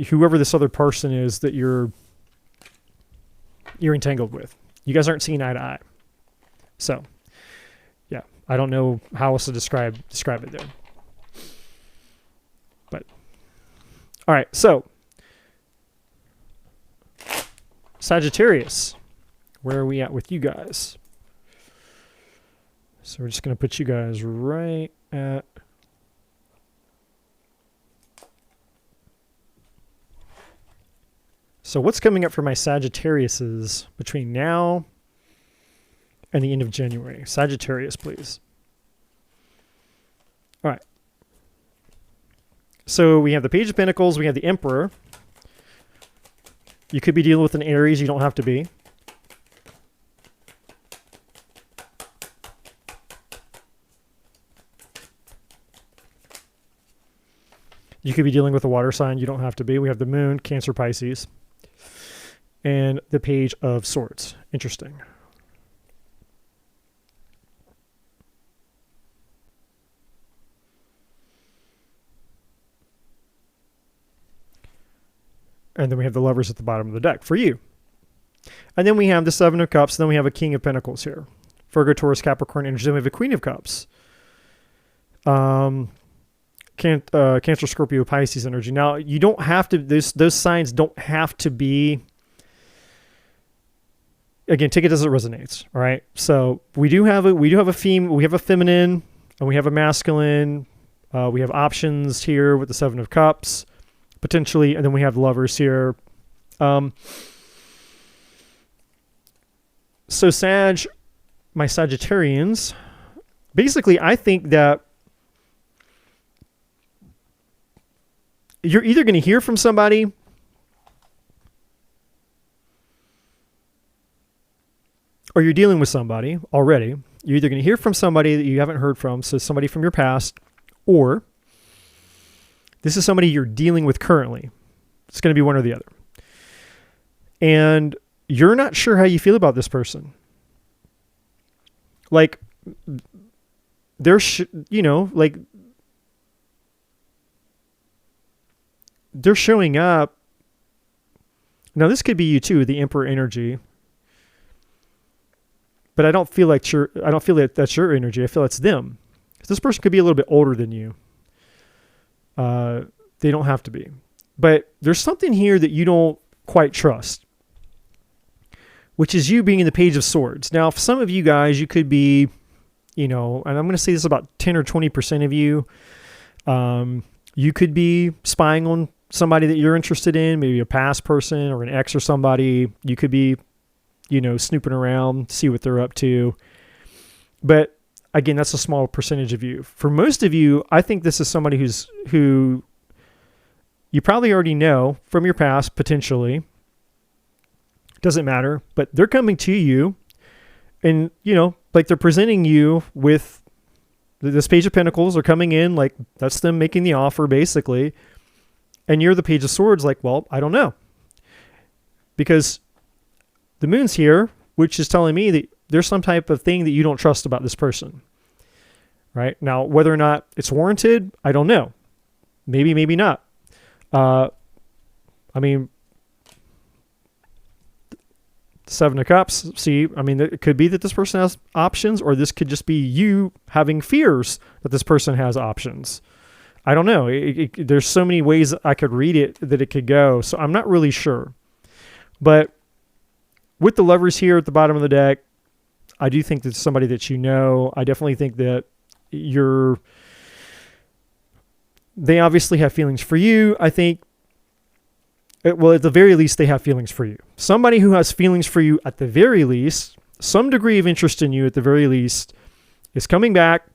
Speaker 1: whoever this other person is that you're entangled with. You guys aren't seeing eye to eye. So, yeah, I don't know how else to describe it there. But all right, so Sagittarius, where are we at with you guys? So we're just going to put you guys right at So what's coming up for my Sagittariuses between now and the end of January? Sagittarius, please. All right. So we have the Page of Pentacles. We have the Emperor. You could be dealing with an Aries. You don't have to be. You could be dealing with a water sign. You don't have to be. We have the Moon, Cancer, Pisces. And the Page of Swords. Interesting. And then we have the Lovers at the bottom of the deck for you. And then we have the Seven of Cups. And then we have a King of Pentacles here. Virgo, Taurus, Capricorn energy. Then we have a Queen of Cups. Cancer, Scorpio, Pisces energy. Now, you don't have to, those signs don't have to be, again, take it as it resonates. All right. So we do have a theme. We have a feminine and we have a masculine. We have options here with the Seven of Cups, potentially. And then we have Lovers here. So my Sagittarians, basically, I think that you're either going to hear from somebody or you're dealing with somebody already. You're either going to hear from somebody that you haven't heard from, so somebody from your past, or this is somebody you're dealing with currently. It's going to be one or the other. And you're not sure how you feel about this person. Like, they're showing up. Now, this could be you too, the Emperor energy. But I don't feel like that's your energy. I feel it's them. This person could be a little bit older than you. They don't have to be. But there's something here that you don't quite trust, which is you being in the Page of Swords. Now, for some of you guys, you could be, and I'm going to say this about 10 or 20% of you. You could be spying on somebody that you're interested in, maybe a past person or an ex or somebody. You could be, snooping around, see what they're up to. But again, that's a small percentage of you. For most of you, I think this is somebody who you probably already know from your past, potentially. Doesn't matter, but they're coming to you and, like they're presenting you with this Page of Pentacles. Are coming in, like that's them making the offer basically. And you're the Page of Swords, like, well, I don't know. Because the Moon's here, which is telling me that there's some type of thing that you don't trust about this person. Right? Now, whether or not it's warranted, I don't know. Maybe, maybe not. Seven of Cups. See, it could be that this person has options, or this could just be you having fears that this person has options. I don't know. There's so many ways I could read it that it could go. So I'm not really sure. But with the Lovers here at the bottom of the deck, I do think that's somebody that you know. I definitely think that they obviously have feelings for you. I think, well, at the very least, they have feelings for you. Somebody who has feelings for you at the very least, some degree of interest in you at the very least, is coming back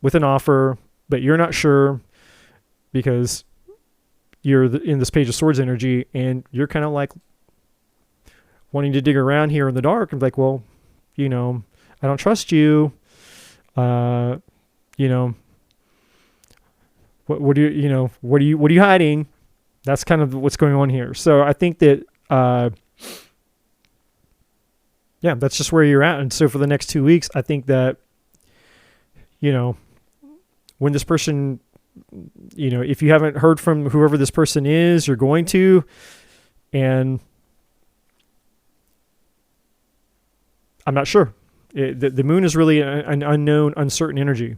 Speaker 1: with an offer, but you're not sure because you're in this Page of Swords energy and you're kind of like, wanting to dig around here in the dark and be like, well, I don't trust you. What do what are you hiding? That's kind of what's going on here. So I think that, that's just where you're at. And so for the next 2 weeks, I think that, when this person, if you haven't heard from whoever this person is, you're going to, and I'm not sure. The moon is really an unknown, uncertain energy.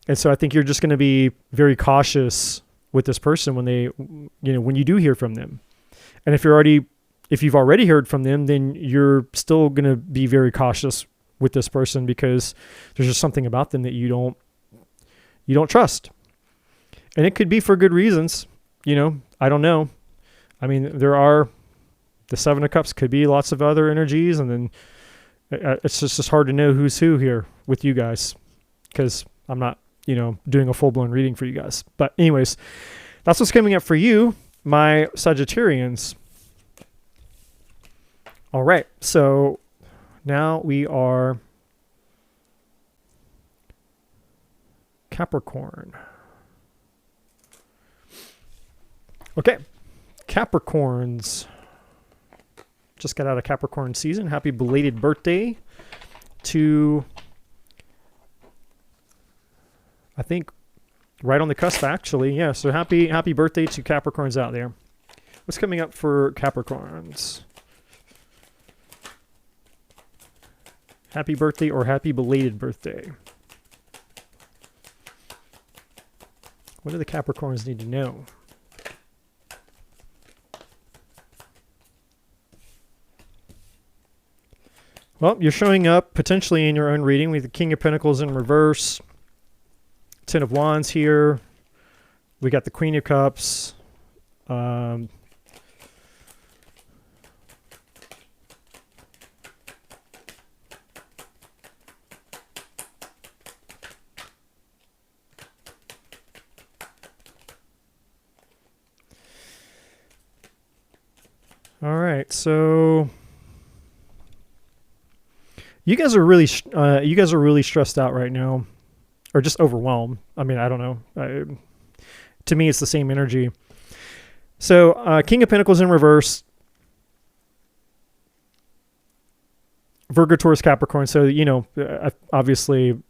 Speaker 1: And so I think you're just going to be very cautious with this person when when you do hear from them. And if you've already heard from them, then you're still going to be very cautious with this person because there's just something about them that you don't trust. And it could be for good reasons. I don't know. I mean, there are the Seven of Cups, could be lots of other energies. And then it's just hard to know who's who here with you guys because I'm not, doing a full-blown reading for you guys. But anyways, that's what's coming up for you, my Sagittarians. All right. So now we are Capricorn. Okay. Capricorns. Just got out of Capricorn season. Happy belated birthday to, I think, right on the cusp, actually. Yeah, so happy birthday to Capricorns out there. What's coming up for Capricorns? Happy birthday or happy belated birthday? What do the Capricorns need to know? Well, you're showing up potentially in your own reading with the King of Pentacles in reverse, Ten of Wands here. We got the Queen of Cups. All right, so you guys are really stressed out right now, or just overwhelmed. I mean, I don't know. To me, it's the same energy. So, King of Pentacles in reverse, Virgo, Taurus, Capricorn. So, obviously,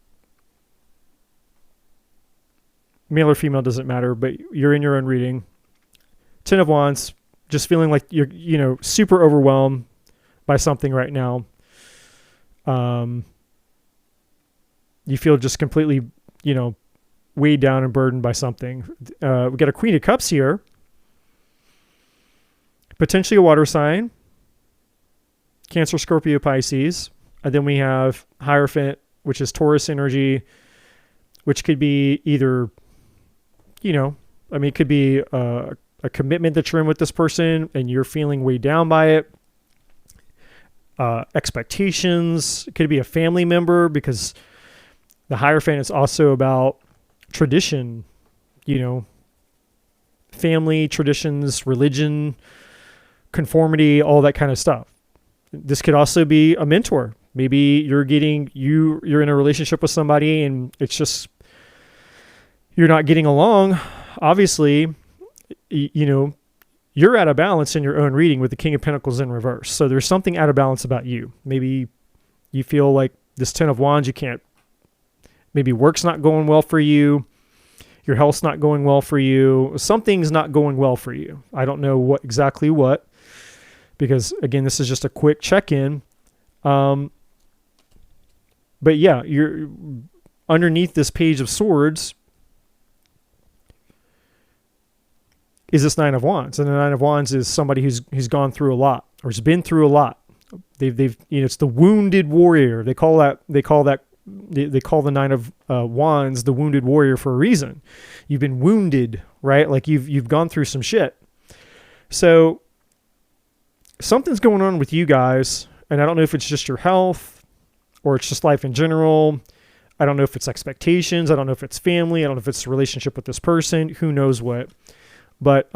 Speaker 1: male or female doesn't matter, but you're in your own reading. Ten of Wands, just feeling like you're, super overwhelmed by something right now. You feel just completely, weighed down and burdened by something. We got a Queen of Cups here. Potentially a water sign. Cancer, Scorpio, Pisces. And then we have Hierophant, which is Taurus energy, which could be either, it could be a commitment that you're in with this person and you're feeling weighed down by it. Expectations. It could be a family member because the Hierophant is also about tradition, family, traditions, religion, conformity, all that kind of stuff. This could also be a mentor. Maybe you're in a relationship with somebody and it's just, you're not getting along. Obviously, you're out of balance in your own reading with the King of Pentacles in reverse. So there's something out of balance about you. Maybe you feel like this Ten of Wands, maybe work's not going well for you. Your health's not going well for you. Something's not going well for you. I don't know exactly what, because again, this is just a quick check-in. But yeah, you're underneath this Page of Swords is this Nine of Wands. And the Nine of Wands is somebody who's gone through a lot or has been through a lot. They've it's the wounded warrior. They call the Nine of Wands the wounded warrior for a reason. You've been wounded, right? Like you've gone through some shit. So something's going on with you guys, and I don't know if it's just your health or it's just life in general. I don't know if it's expectations. I don't know if it's family. I don't know if it's a relationship with this person. Who knows what? But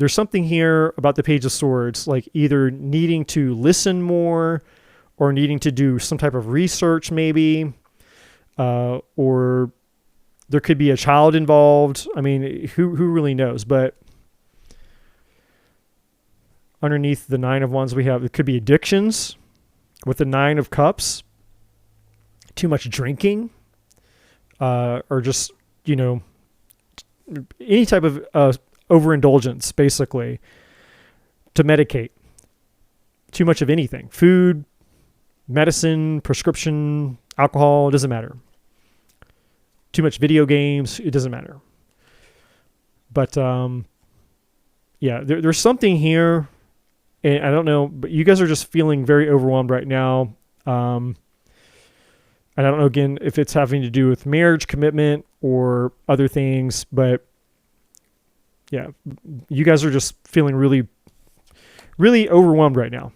Speaker 1: there's something here about the Page of Swords, like either needing to listen more or needing to do some type of research maybe, or there could be a child involved. I mean, who really knows? But underneath the Nine of Wands, it could be addictions with the Nine of Cups, too much drinking, or just, any type of overindulgence, basically, to medicate. Too much of anything. Food, medicine, prescription, alcohol, it doesn't matter. Too much video games, it doesn't matter. But, there's something here, and I don't know, but you guys are just feeling very overwhelmed right now. And I don't know, again, if it's having to do with marriage, commitment, or other things, but yeah, you guys are just feeling really, really overwhelmed right now.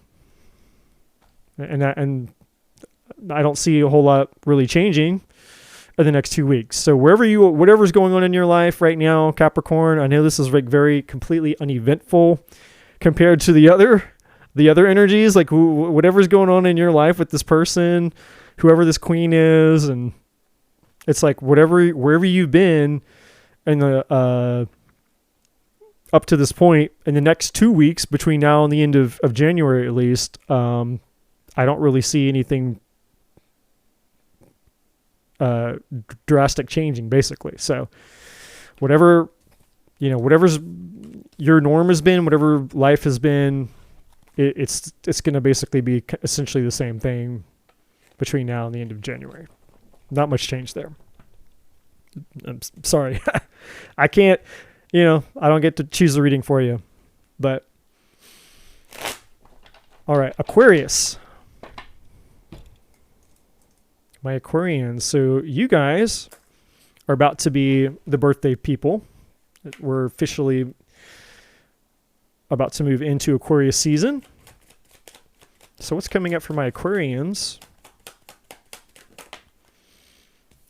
Speaker 1: And I don't see a whole lot really changing in the next 2 weeks. So whatever's going on in your life right now, Capricorn, I know this is like very completely uneventful compared to the other energies, like whatever's going on in your life with this person, whoever this queen is, and it's like wherever you've been in the up to this point, in the next 2 weeks between now and the end of January at least, I don't really see anything drastic changing, basically. So whatever's your norm has been, whatever life has been, it's going to basically be essentially the same thing between now and the end of January. Not much change there. I'm sorry. I can't, I don't get to choose the reading for you. But, all right, Aquarius. My Aquarians. So you guys are about to be the birthday people. We're officially about to move into Aquarius season. So what's coming up for my Aquarians?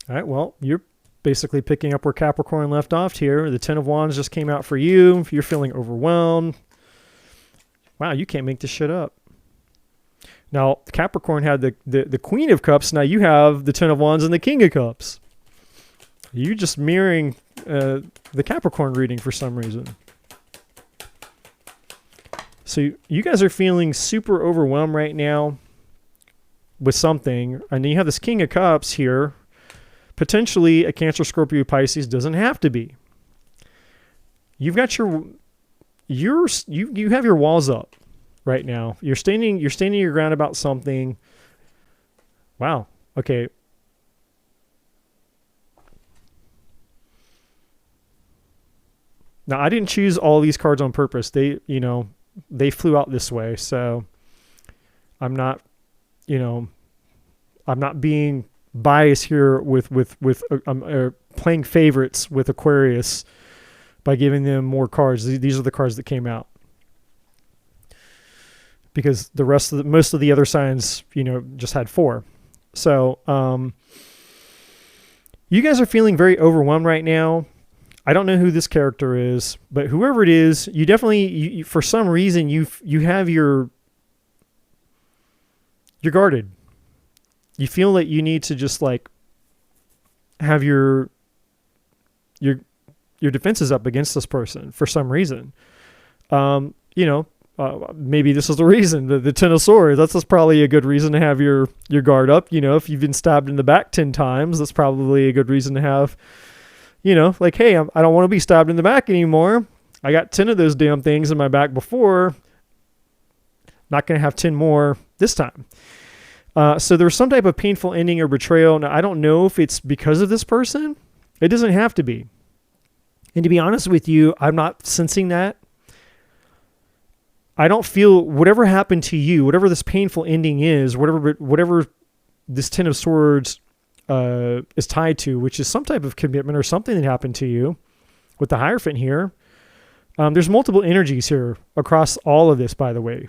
Speaker 1: All right, well, you're basically picking up where Capricorn left off here. The Ten of Wands just came out for you. If you're feeling overwhelmed. Wow, you can't make this shit up. Now, Capricorn had the Queen of Cups. Now you have the Ten of Wands and the King of Cups. You just mirroring the Capricorn reading for some reason. So you guys are feeling super overwhelmed right now with something. And then you have this King of Cups here. Potentially a Cancer, Scorpio, Pisces, doesn't have to be. You've got you have your walls up right now. You're standing your ground about something. Wow. Okay. Now I didn't choose all these cards on purpose. They flew out this way. So I'm not being bias here with playing favorites with Aquarius by giving them more cards. These are the cards that came out, because most of the other signs just had 4. So you guys are feeling very overwhelmed right now. I don't know who this character is, but whoever it is, you definitely for some reason you have you're guarded. You feel that you need to just like have your defenses up against this person for some reason. Maybe this is the reason. The Ten of Swords, that's probably a good reason to have your guard up. If you've been stabbed in the back 10 times, that's probably a good reason to have, like, hey, I don't want to be stabbed in the back anymore. I got 10 of those damn things in my back before. Not going to have 10 more this time. So there's some type of painful ending or betrayal. Now, I don't know if it's because of this person. It doesn't have to be. And to be honest with you, I'm not sensing that. I don't feel whatever happened to you, whatever this painful ending is, whatever this Ten of Swords is tied to, which is some type of commitment or something that happened to you with the Hierophant here. There's multiple energies here across all of this, by the way.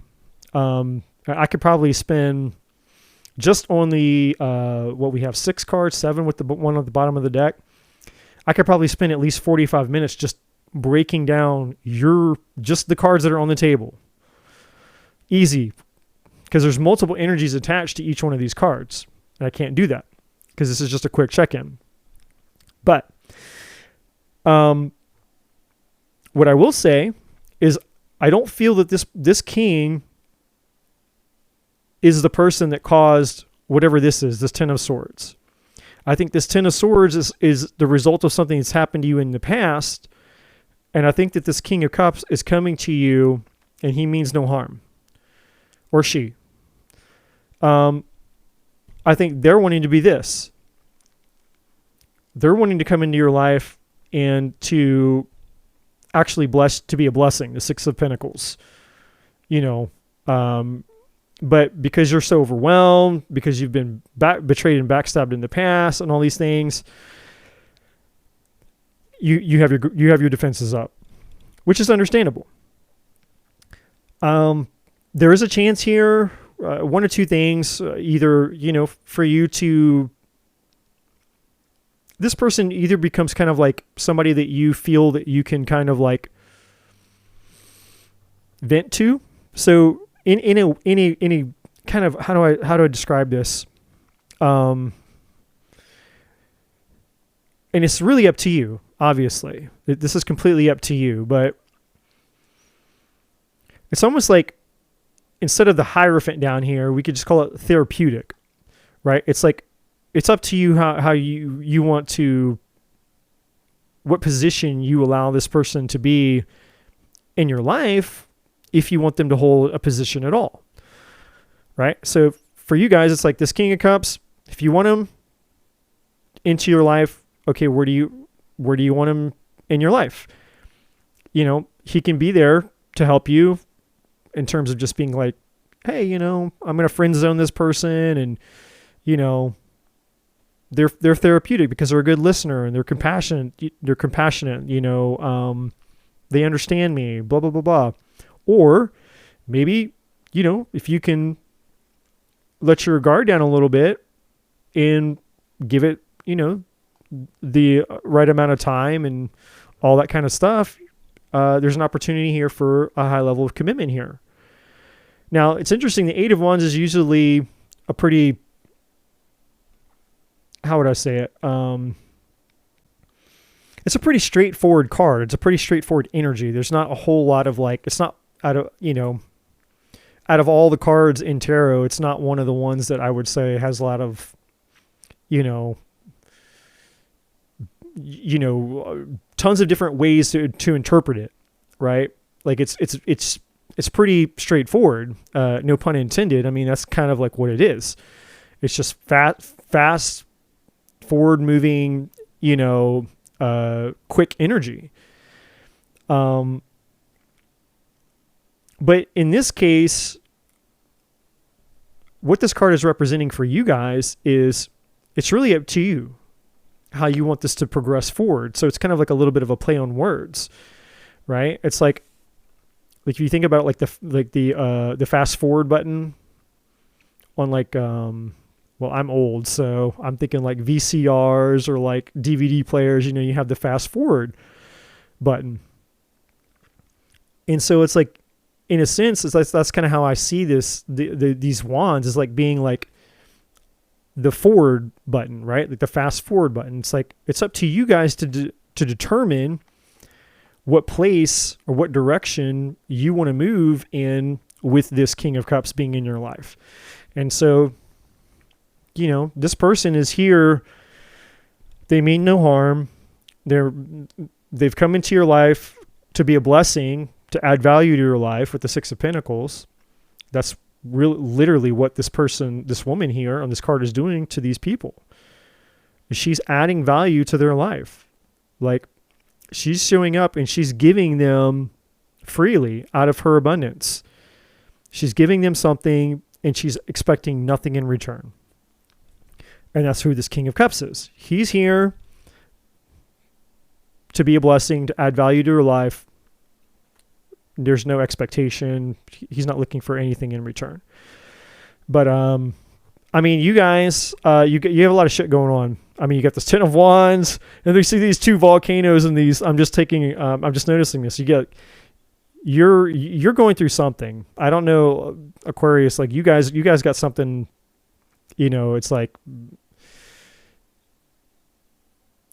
Speaker 1: I could probably spend... just on the, we have 6 cards, 7 with the one at the bottom of the deck. I could probably spend at least 45 minutes just breaking down just the cards that are on the table. Easy, because there's multiple energies attached to each one of these cards. And I can't do that because this is just a quick check-in. But what I will say is I don't feel that this king is the person that caused whatever this is, this Ten of Swords. I think this Ten of Swords is the result of something that's happened to you in the past. And I think that this King of Cups is coming to you and he means no harm. Or she. I think they're wanting to be this. They're wanting to come into your life and to actually to be a blessing, the Six of Pentacles. But because you're so overwhelmed, because you've been betrayed and backstabbed in the past and all these things, you have your defenses up, which is understandable. There is a chance here, one or two things, either, for you to, this person either becomes kind of like somebody that you feel that you can kind of like vent to. So in a kind of, how do I describe this? And it's really up to you, obviously. This is completely up to you, but it's almost like instead of the Hierophant down here, we could just call it therapeutic, right? It's like, it's up to you how you want to, what position you allow this person to be in your life, if you want them to hold a position at all, right? So for you guys, it's like this King of Cups. If you want him into your life, okay, where do you want him in your life? He can be there to help you in terms of just being like, hey, I'm going to friend zone this person, and they're therapeutic because they're a good listener and they're compassionate. They understand me, blah, blah, blah, blah. Or maybe, if you can let your guard down a little bit and give it, the right amount of time and all that kind of stuff, there's an opportunity here for a high level of commitment here. Now, it's interesting. The Eight of Wands is usually a pretty, how would I say it? It's a pretty straightforward card. It's a pretty straightforward energy. There's not a whole lot of it's not out of all the cards in tarot, it's not one of the ones that I would say has a lot of, tons of different ways to interpret it, right? Like it's pretty straightforward. No pun intended. I mean, that's kind of like what it is. It's just fast, forward moving, quick energy. But in this case, what this card is representing for you guys is it's really up to you how you want this to progress forward. So it's kind of like a little bit of a play on words, right? It's like if you think about it, like the fast forward button on well, I'm old, so I'm thinking like VCRs or like DVD players, you have the fast forward button. And so it's like, in a sense, that's kind of how I see this. These wands is like being like the forward button, right? Like the fast forward button. It's like it's up to you guys to determine what place or what direction you want to move in with this King of Cups being in your life. And so, this person is here. They mean no harm. They've come into your life to be a blessing, to add value to your life with the Six of Pentacles. That's literally what this woman here on this card is doing to these people. She's adding value to their life. Like she's showing up and she's giving them freely out of her abundance. She's giving them something and she's expecting nothing in return. And that's who this King of Cups is. He's here to be a blessing, to add value to her life. There's no expectation. He's not looking for anything in return. But, you guys, you have a lot of shit going on I mean, you got this Ten of Wands, and we see these two volcanoes and these. I'm just noticing this. You're going through something. I don't know, Aquarius. Like you guys got something. You know, it's like,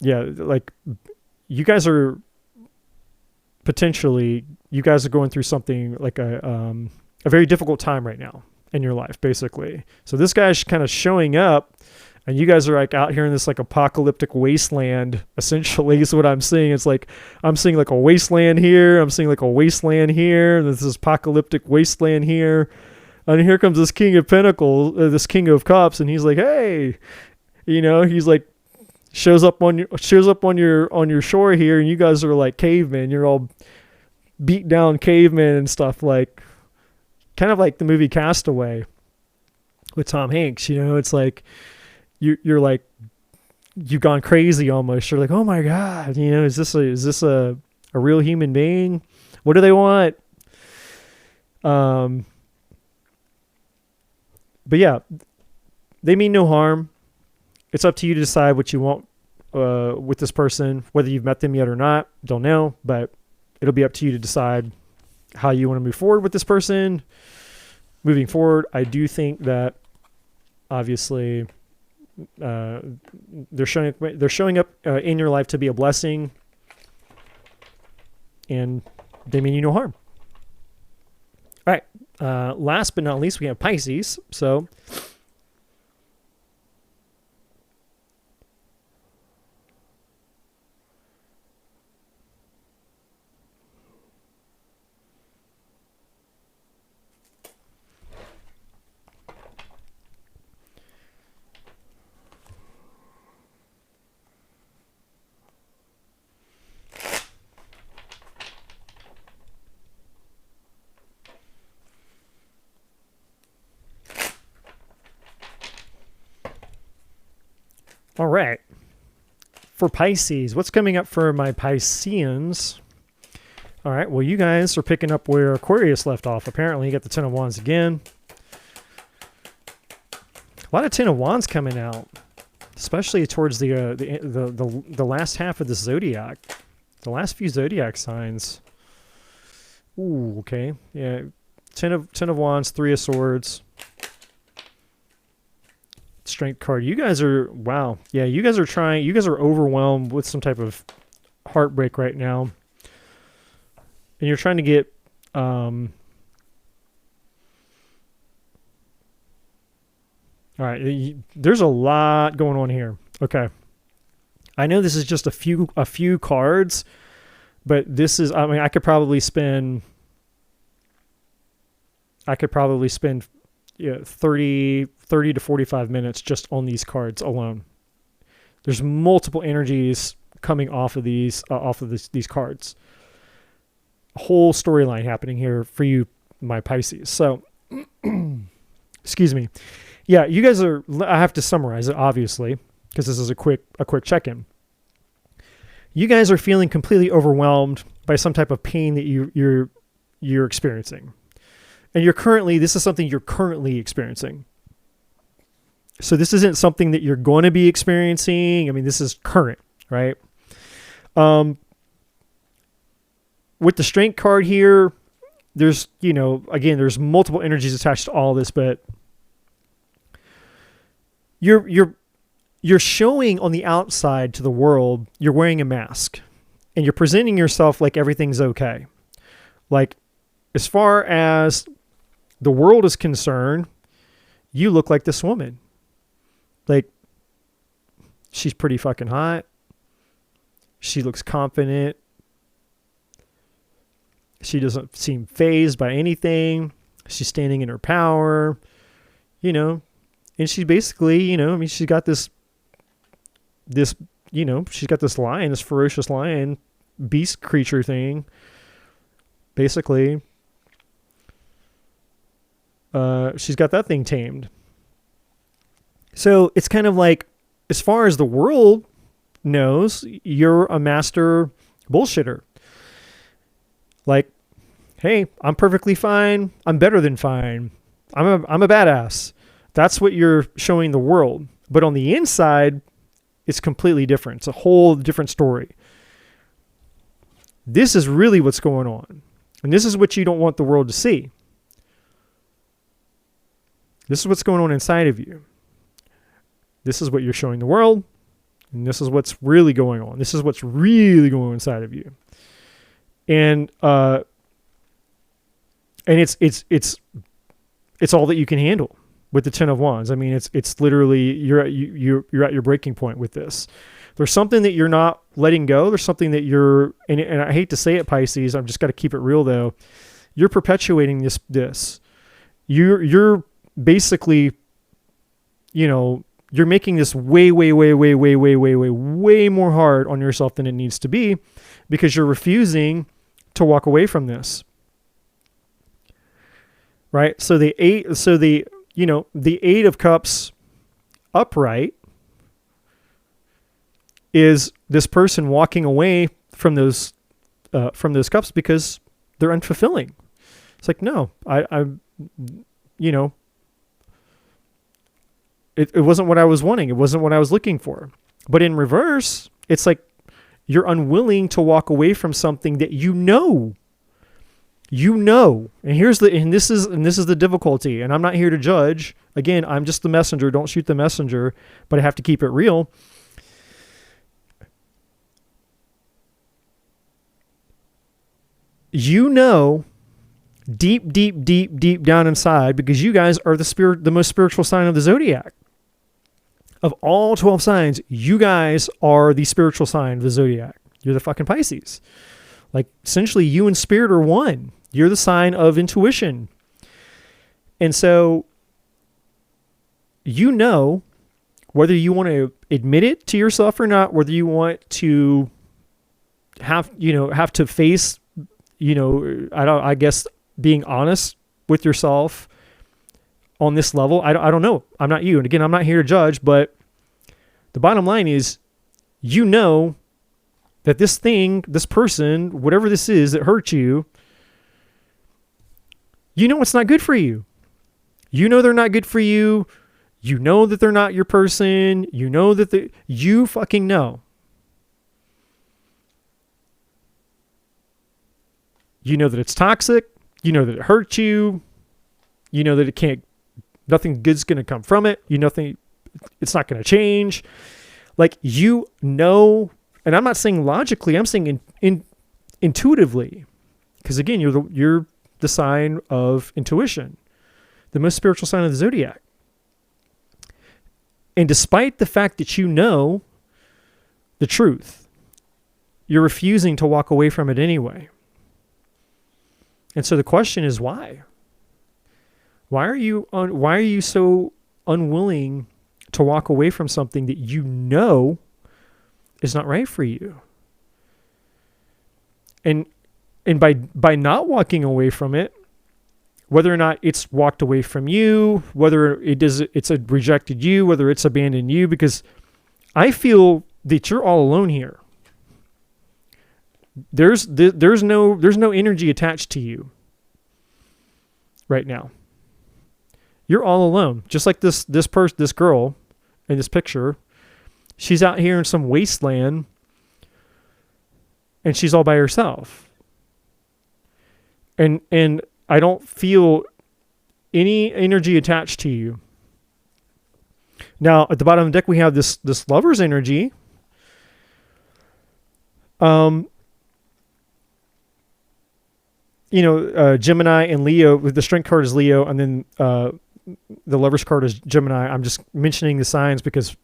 Speaker 1: yeah, like you guys are going through something like a very difficult time right now in your life, basically. So this guy's kind of showing up, and you guys are like out here in this like apocalyptic wasteland, essentially is what I'm seeing. It's like, I'm seeing like a wasteland here. I'm seeing like a wasteland here. And this is apocalyptic wasteland here. And here comes this King of Pentacles, this King of Cups. And he's like, hey, you know, he's like, shows up on your shore here. And you guys are like cavemen. You're all beat down cavemen and stuff, like kind of like the movie Castaway with Tom Hanks. You know, it's like, you're like, you've gone crazy almost. You're like, oh my God, you know, is this a real human being? What do they want? But yeah, they mean no harm. It's up to you to decide what you want with this person, whether you've met them yet or not. Don't know, but it'll be up to you to decide how you want to move forward with this person. Moving forward, I do think that obviously they're showing up in your life to be a blessing, and they mean you no harm. All right. Last but not least, we have Pisces. So all right. For Pisces, what's coming up for my Pisceans? All right. Well, you guys are picking up where Aquarius left off. Apparently, you got the Ten of Wands again. A lot of Ten of Wands coming out, especially towards the last half of the zodiac, the last few zodiac signs. Ooh, okay. Yeah. Ten of Wands, Three of Swords. Strength card. You guys are, wow. Yeah, you guys are overwhelmed with some type of heartbreak right now. And you're trying to get all right, there's a lot going on here. Okay. I know this is just a few cards, but this is, I mean, I could probably spend 30 to 45 minutes just on these cards alone. There's multiple energies coming off of these cards. A whole storyline happening here for you, my Pisces. So, excuse me. Yeah, you guys are, I have to summarize it, obviously, because this is a quick check-in. You guys are feeling completely overwhelmed by some type of pain that you're experiencing. And this is something you're currently experiencing. So this isn't something that you're going to be experiencing. I mean, this is current, right? With the Strength card here, there's, again, there's multiple energies attached to all this, but you're showing on the outside to the world, you're wearing a mask and you're presenting yourself like everything's okay. Like, as far as the world is concerned, you look like this woman. Like, she's pretty fucking hot. She looks confident. She doesn't seem fazed by anything. She's standing in her power, and she's basically, I mean, she's got this, she's got this lion, this ferocious lion, beast creature thing. Basically, she's got that thing tamed. So it's kind of like, as far as the world knows, you're a master bullshitter. Like, hey, I'm perfectly fine. I'm better than fine. I'm a badass. That's what you're showing the world. But on the inside, it's completely different. It's a whole different story. This is really what's going on. And this is what you don't want the world to see. This is what's going on inside of you. This is what you're showing the world. And this is what's really going on. This is what's really going on inside of you. And it's all that you can handle with the 10 of Wands. I mean, it's literally, you're at your breaking point with this. There's something that you're not letting go. There's something that you're, and I hate to say it, Pisces, I've just got to keep it real though. You're perpetuating this. You're basically, you're making this way more hard on yourself than it needs to be, because you're refusing to walk away from this. Right? So the Eight of Cups upright is this person walking away from those cups because they're unfulfilling. It's like, no, it wasn't what I was wanting. It wasn't what I was looking for. But in reverse, it's like you're unwilling to walk away from something that and this is the difficulty. And I'm not here to judge. Again, I'm just the messenger. Don't shoot the messenger, but I have to keep it real. Deep down inside, because you guys are the most spiritual sign of the zodiac. Of all 12 signs, you guys are the spiritual sign of the zodiac. You're the fucking Pisces. Like, essentially, you and spirit are one. You're the sign of intuition. And so, whether you want to admit it to yourself or not, whether you want to have to face, I guess, being honest with yourself on this level. I don't know. I'm not you. And again, I'm not here to judge, but the bottom line is, that this person, whatever this is that hurt you, it's not good for you. They're not good for you. That they're not your person. You fucking know. That it's toxic. That it hurts you. That nothing good's going to come from it. It's not going to change. Like, and I'm not saying logically, I'm saying intuitively. Because again, you're the sign of intuition, the most spiritual sign of the zodiac. And despite the fact that you know the truth, you're refusing to walk away from it anyway. And so the question is, why? Why are you so unwilling to walk away from something that is not right for you? And by not walking away from it, whether or not it's walked away from you, whether it's rejected you, whether it's abandoned you, because I feel that you're all alone here. There's no energy attached to you right now. You're all alone. Just like this girl in this picture. She's out here in some wasteland and she's all by herself. And I don't feel any energy attached to you. Now, at the bottom of the deck, we have this lover's energy. Gemini and Leo. The strength card is Leo, and then the lover's card is Gemini. I'm just mentioning the signs because,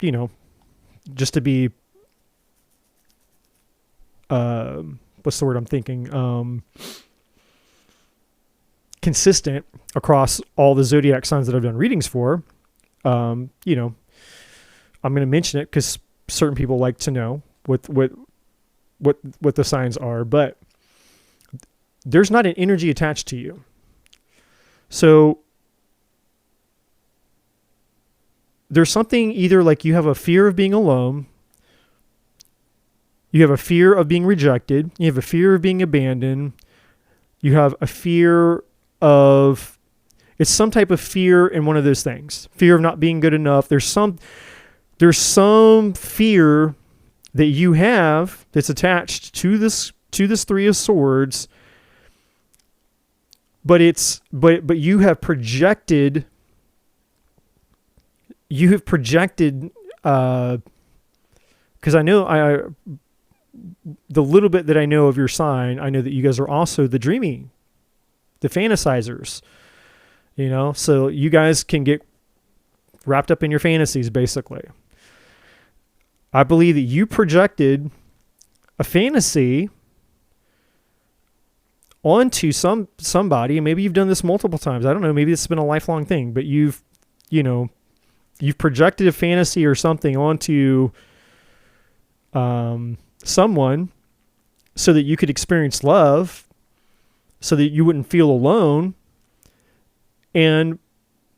Speaker 1: just to be, what's the word I'm thinking? Consistent across all the zodiac signs that I've done readings for. I'm going to mention it because certain people like to know what the signs are, but there's not an energy attached to you. So there's something, either like you have a fear of being alone, you have a fear of being rejected, you have a fear of being abandoned, you have a fear it's some type of fear in one of those things. Fear of not being good enough. There's there's some fear that you have that's attached to this Three of Swords, but you have projected because I know the little bit that I know of your sign, I know that you guys are also the dreamy, the fantasizers, so you guys can get wrapped up in your fantasies, basically. I believe that you projected a fantasy onto somebody, and maybe you've done this multiple times. I don't know, maybe it's been a lifelong thing, but you've projected a fantasy or something onto someone so that you could experience love, so that you wouldn't feel alone, and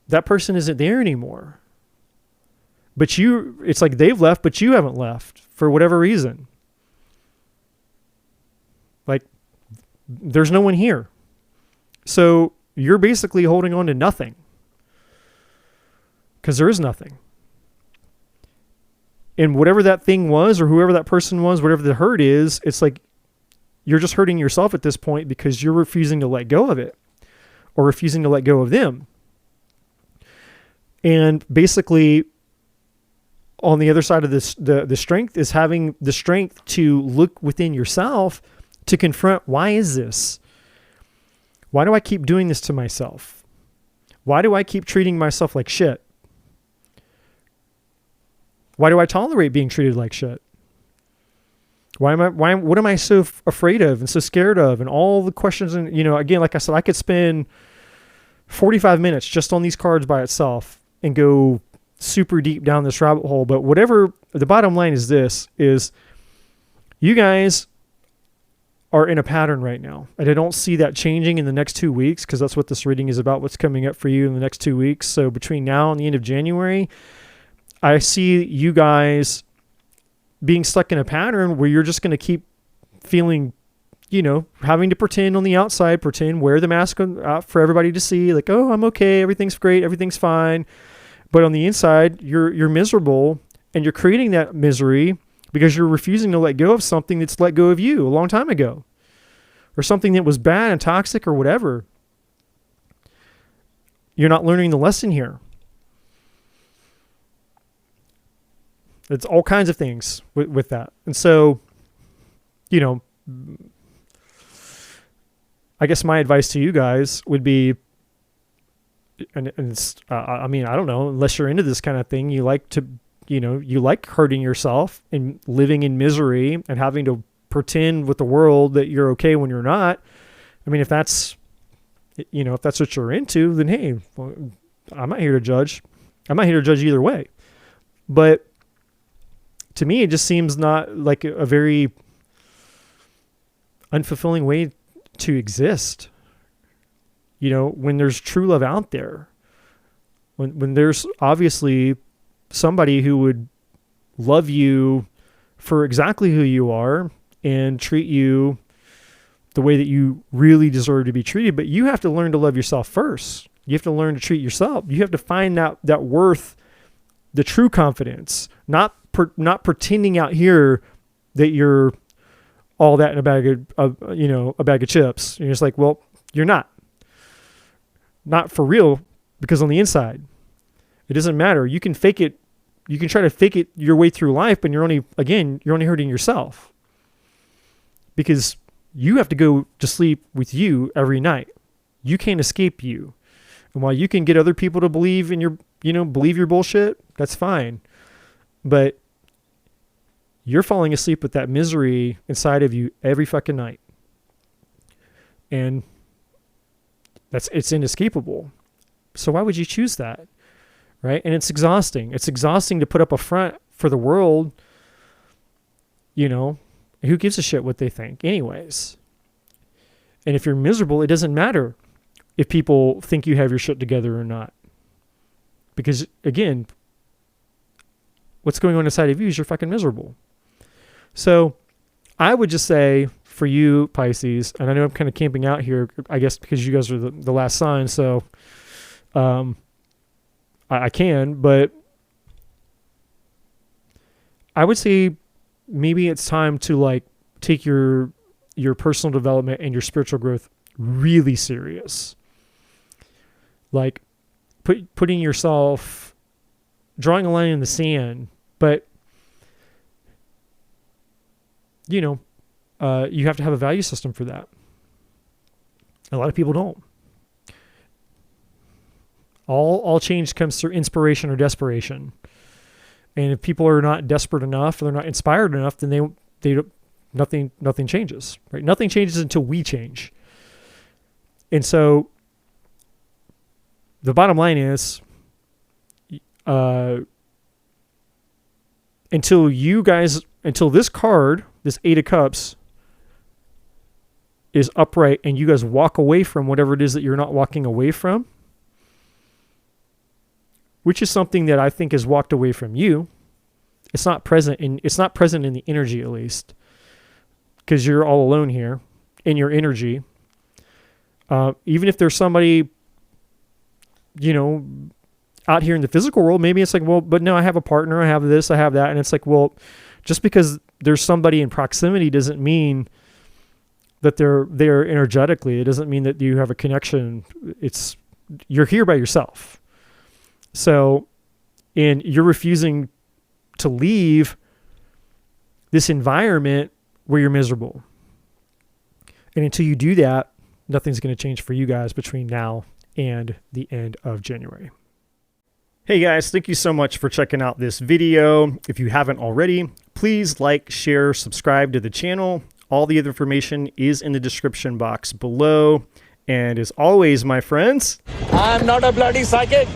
Speaker 1: that person isn't there anymore. But it's like they've left, but you haven't left for whatever reason. Like, there's no one here. So you're basically holding on to nothing, because there is nothing. And whatever that thing was, or whoever that person was, whatever the hurt is, it's like you're just hurting yourself at this point because you're refusing to let go of it, or refusing to let go of them. And basically, on the other side of this, the strength is having the strength to look within yourself to confront, why is this? Why do I keep doing this to myself? Why do I keep treating myself like shit? Why do I tolerate being treated like shit? What am I so afraid of and so scared of? And all the questions, and again, like I said, I could spend 45 minutes just on these cards by itself and go super deep down this rabbit hole. But whatever, the bottom line is this, is you guys are in a pattern right now. And I don't see that changing in the next 2 weeks, because that's what this reading is about, what's coming up for you in the next 2 weeks. So between now and the end of January, I see you guys being stuck in a pattern where you're just going to keep feeling, having to pretend on the outside, wear the mask for everybody to see, like, oh, I'm okay, everything's great, everything's fine. But on the inside, you're miserable, and you're creating that misery because you're refusing to let go of something that's let go of you a long time ago, or something that was bad and toxic or whatever. You're not learning the lesson here. It's all kinds of things with that. And so, I guess my advice to you guys would be, and it's, I don't know, unless you're into this kind of thing, you like to, you like hurting yourself and living in misery and having to pretend with the world that you're okay when you're not. I mean, if that's what you're into, then hey, well, I'm not here to judge. I'm not here to judge either way. But to me, it just seems not like a very unfulfilling way to exist. When there's true love out there, when there's obviously somebody who would love you for exactly who you are and treat you the way that you really deserve to be treated. But you have to learn to love yourself first. You have to learn to treat yourself. You have to find that worth, the true confidence, not pretending out here that you're all that in a bag of chips. You're just like, well, you're not for real, because on the inside, it doesn't matter. You can fake it. You can try to fake it your way through life, but you're only hurting yourself, because you have to go to sleep with you every night. You can't escape you. And while you can get other people to believe in believe your bullshit, that's fine. But you're falling asleep with that misery inside of you every fucking night. And it's inescapable. So why would you choose that? Right? And it's exhausting. It's exhausting to put up a front for the world. Who gives a shit what they think anyways? And if you're miserable, it doesn't matter if people think you have your shit together or not. Because again, what's going on inside of you is you're fucking miserable. So I would just say for you, Pisces, and I know I'm kind of camping out here, I guess because you guys are the last sign, so I can, but I would say maybe it's time to like take your personal development and your spiritual growth really serious. Like putting yourself, drawing a line in the sand, but you have to have a value system for that. A lot of people don't. All change comes through inspiration or desperation. And if people are not desperate enough, they're not inspired enough, then nothing changes, right? Nothing changes until we change. And so the bottom line is, until this card, this Eight of Cups, is upright and you guys walk away from whatever it is that you're not walking away from, which is something that I think is walked away from you. It's not present in the energy, at least, because you're all alone here in your energy. Even if there's somebody, out here in the physical world, maybe it's like, well, but no, I have a partner, I have this, I have that. And it's like, well, just because there's somebody in proximity doesn't mean that they're there energetically. It doesn't mean that you have a connection. You're here by yourself. So, and you're refusing to leave this environment where you're miserable. And until you do that, nothing's going to change for you guys between now and the end of January. Hey guys, thank you so much for checking out this video. If you haven't already, please like, share, subscribe to the channel. All the other information is in the description box below. And as always, my friends,
Speaker 2: I'm not a bloody psychic.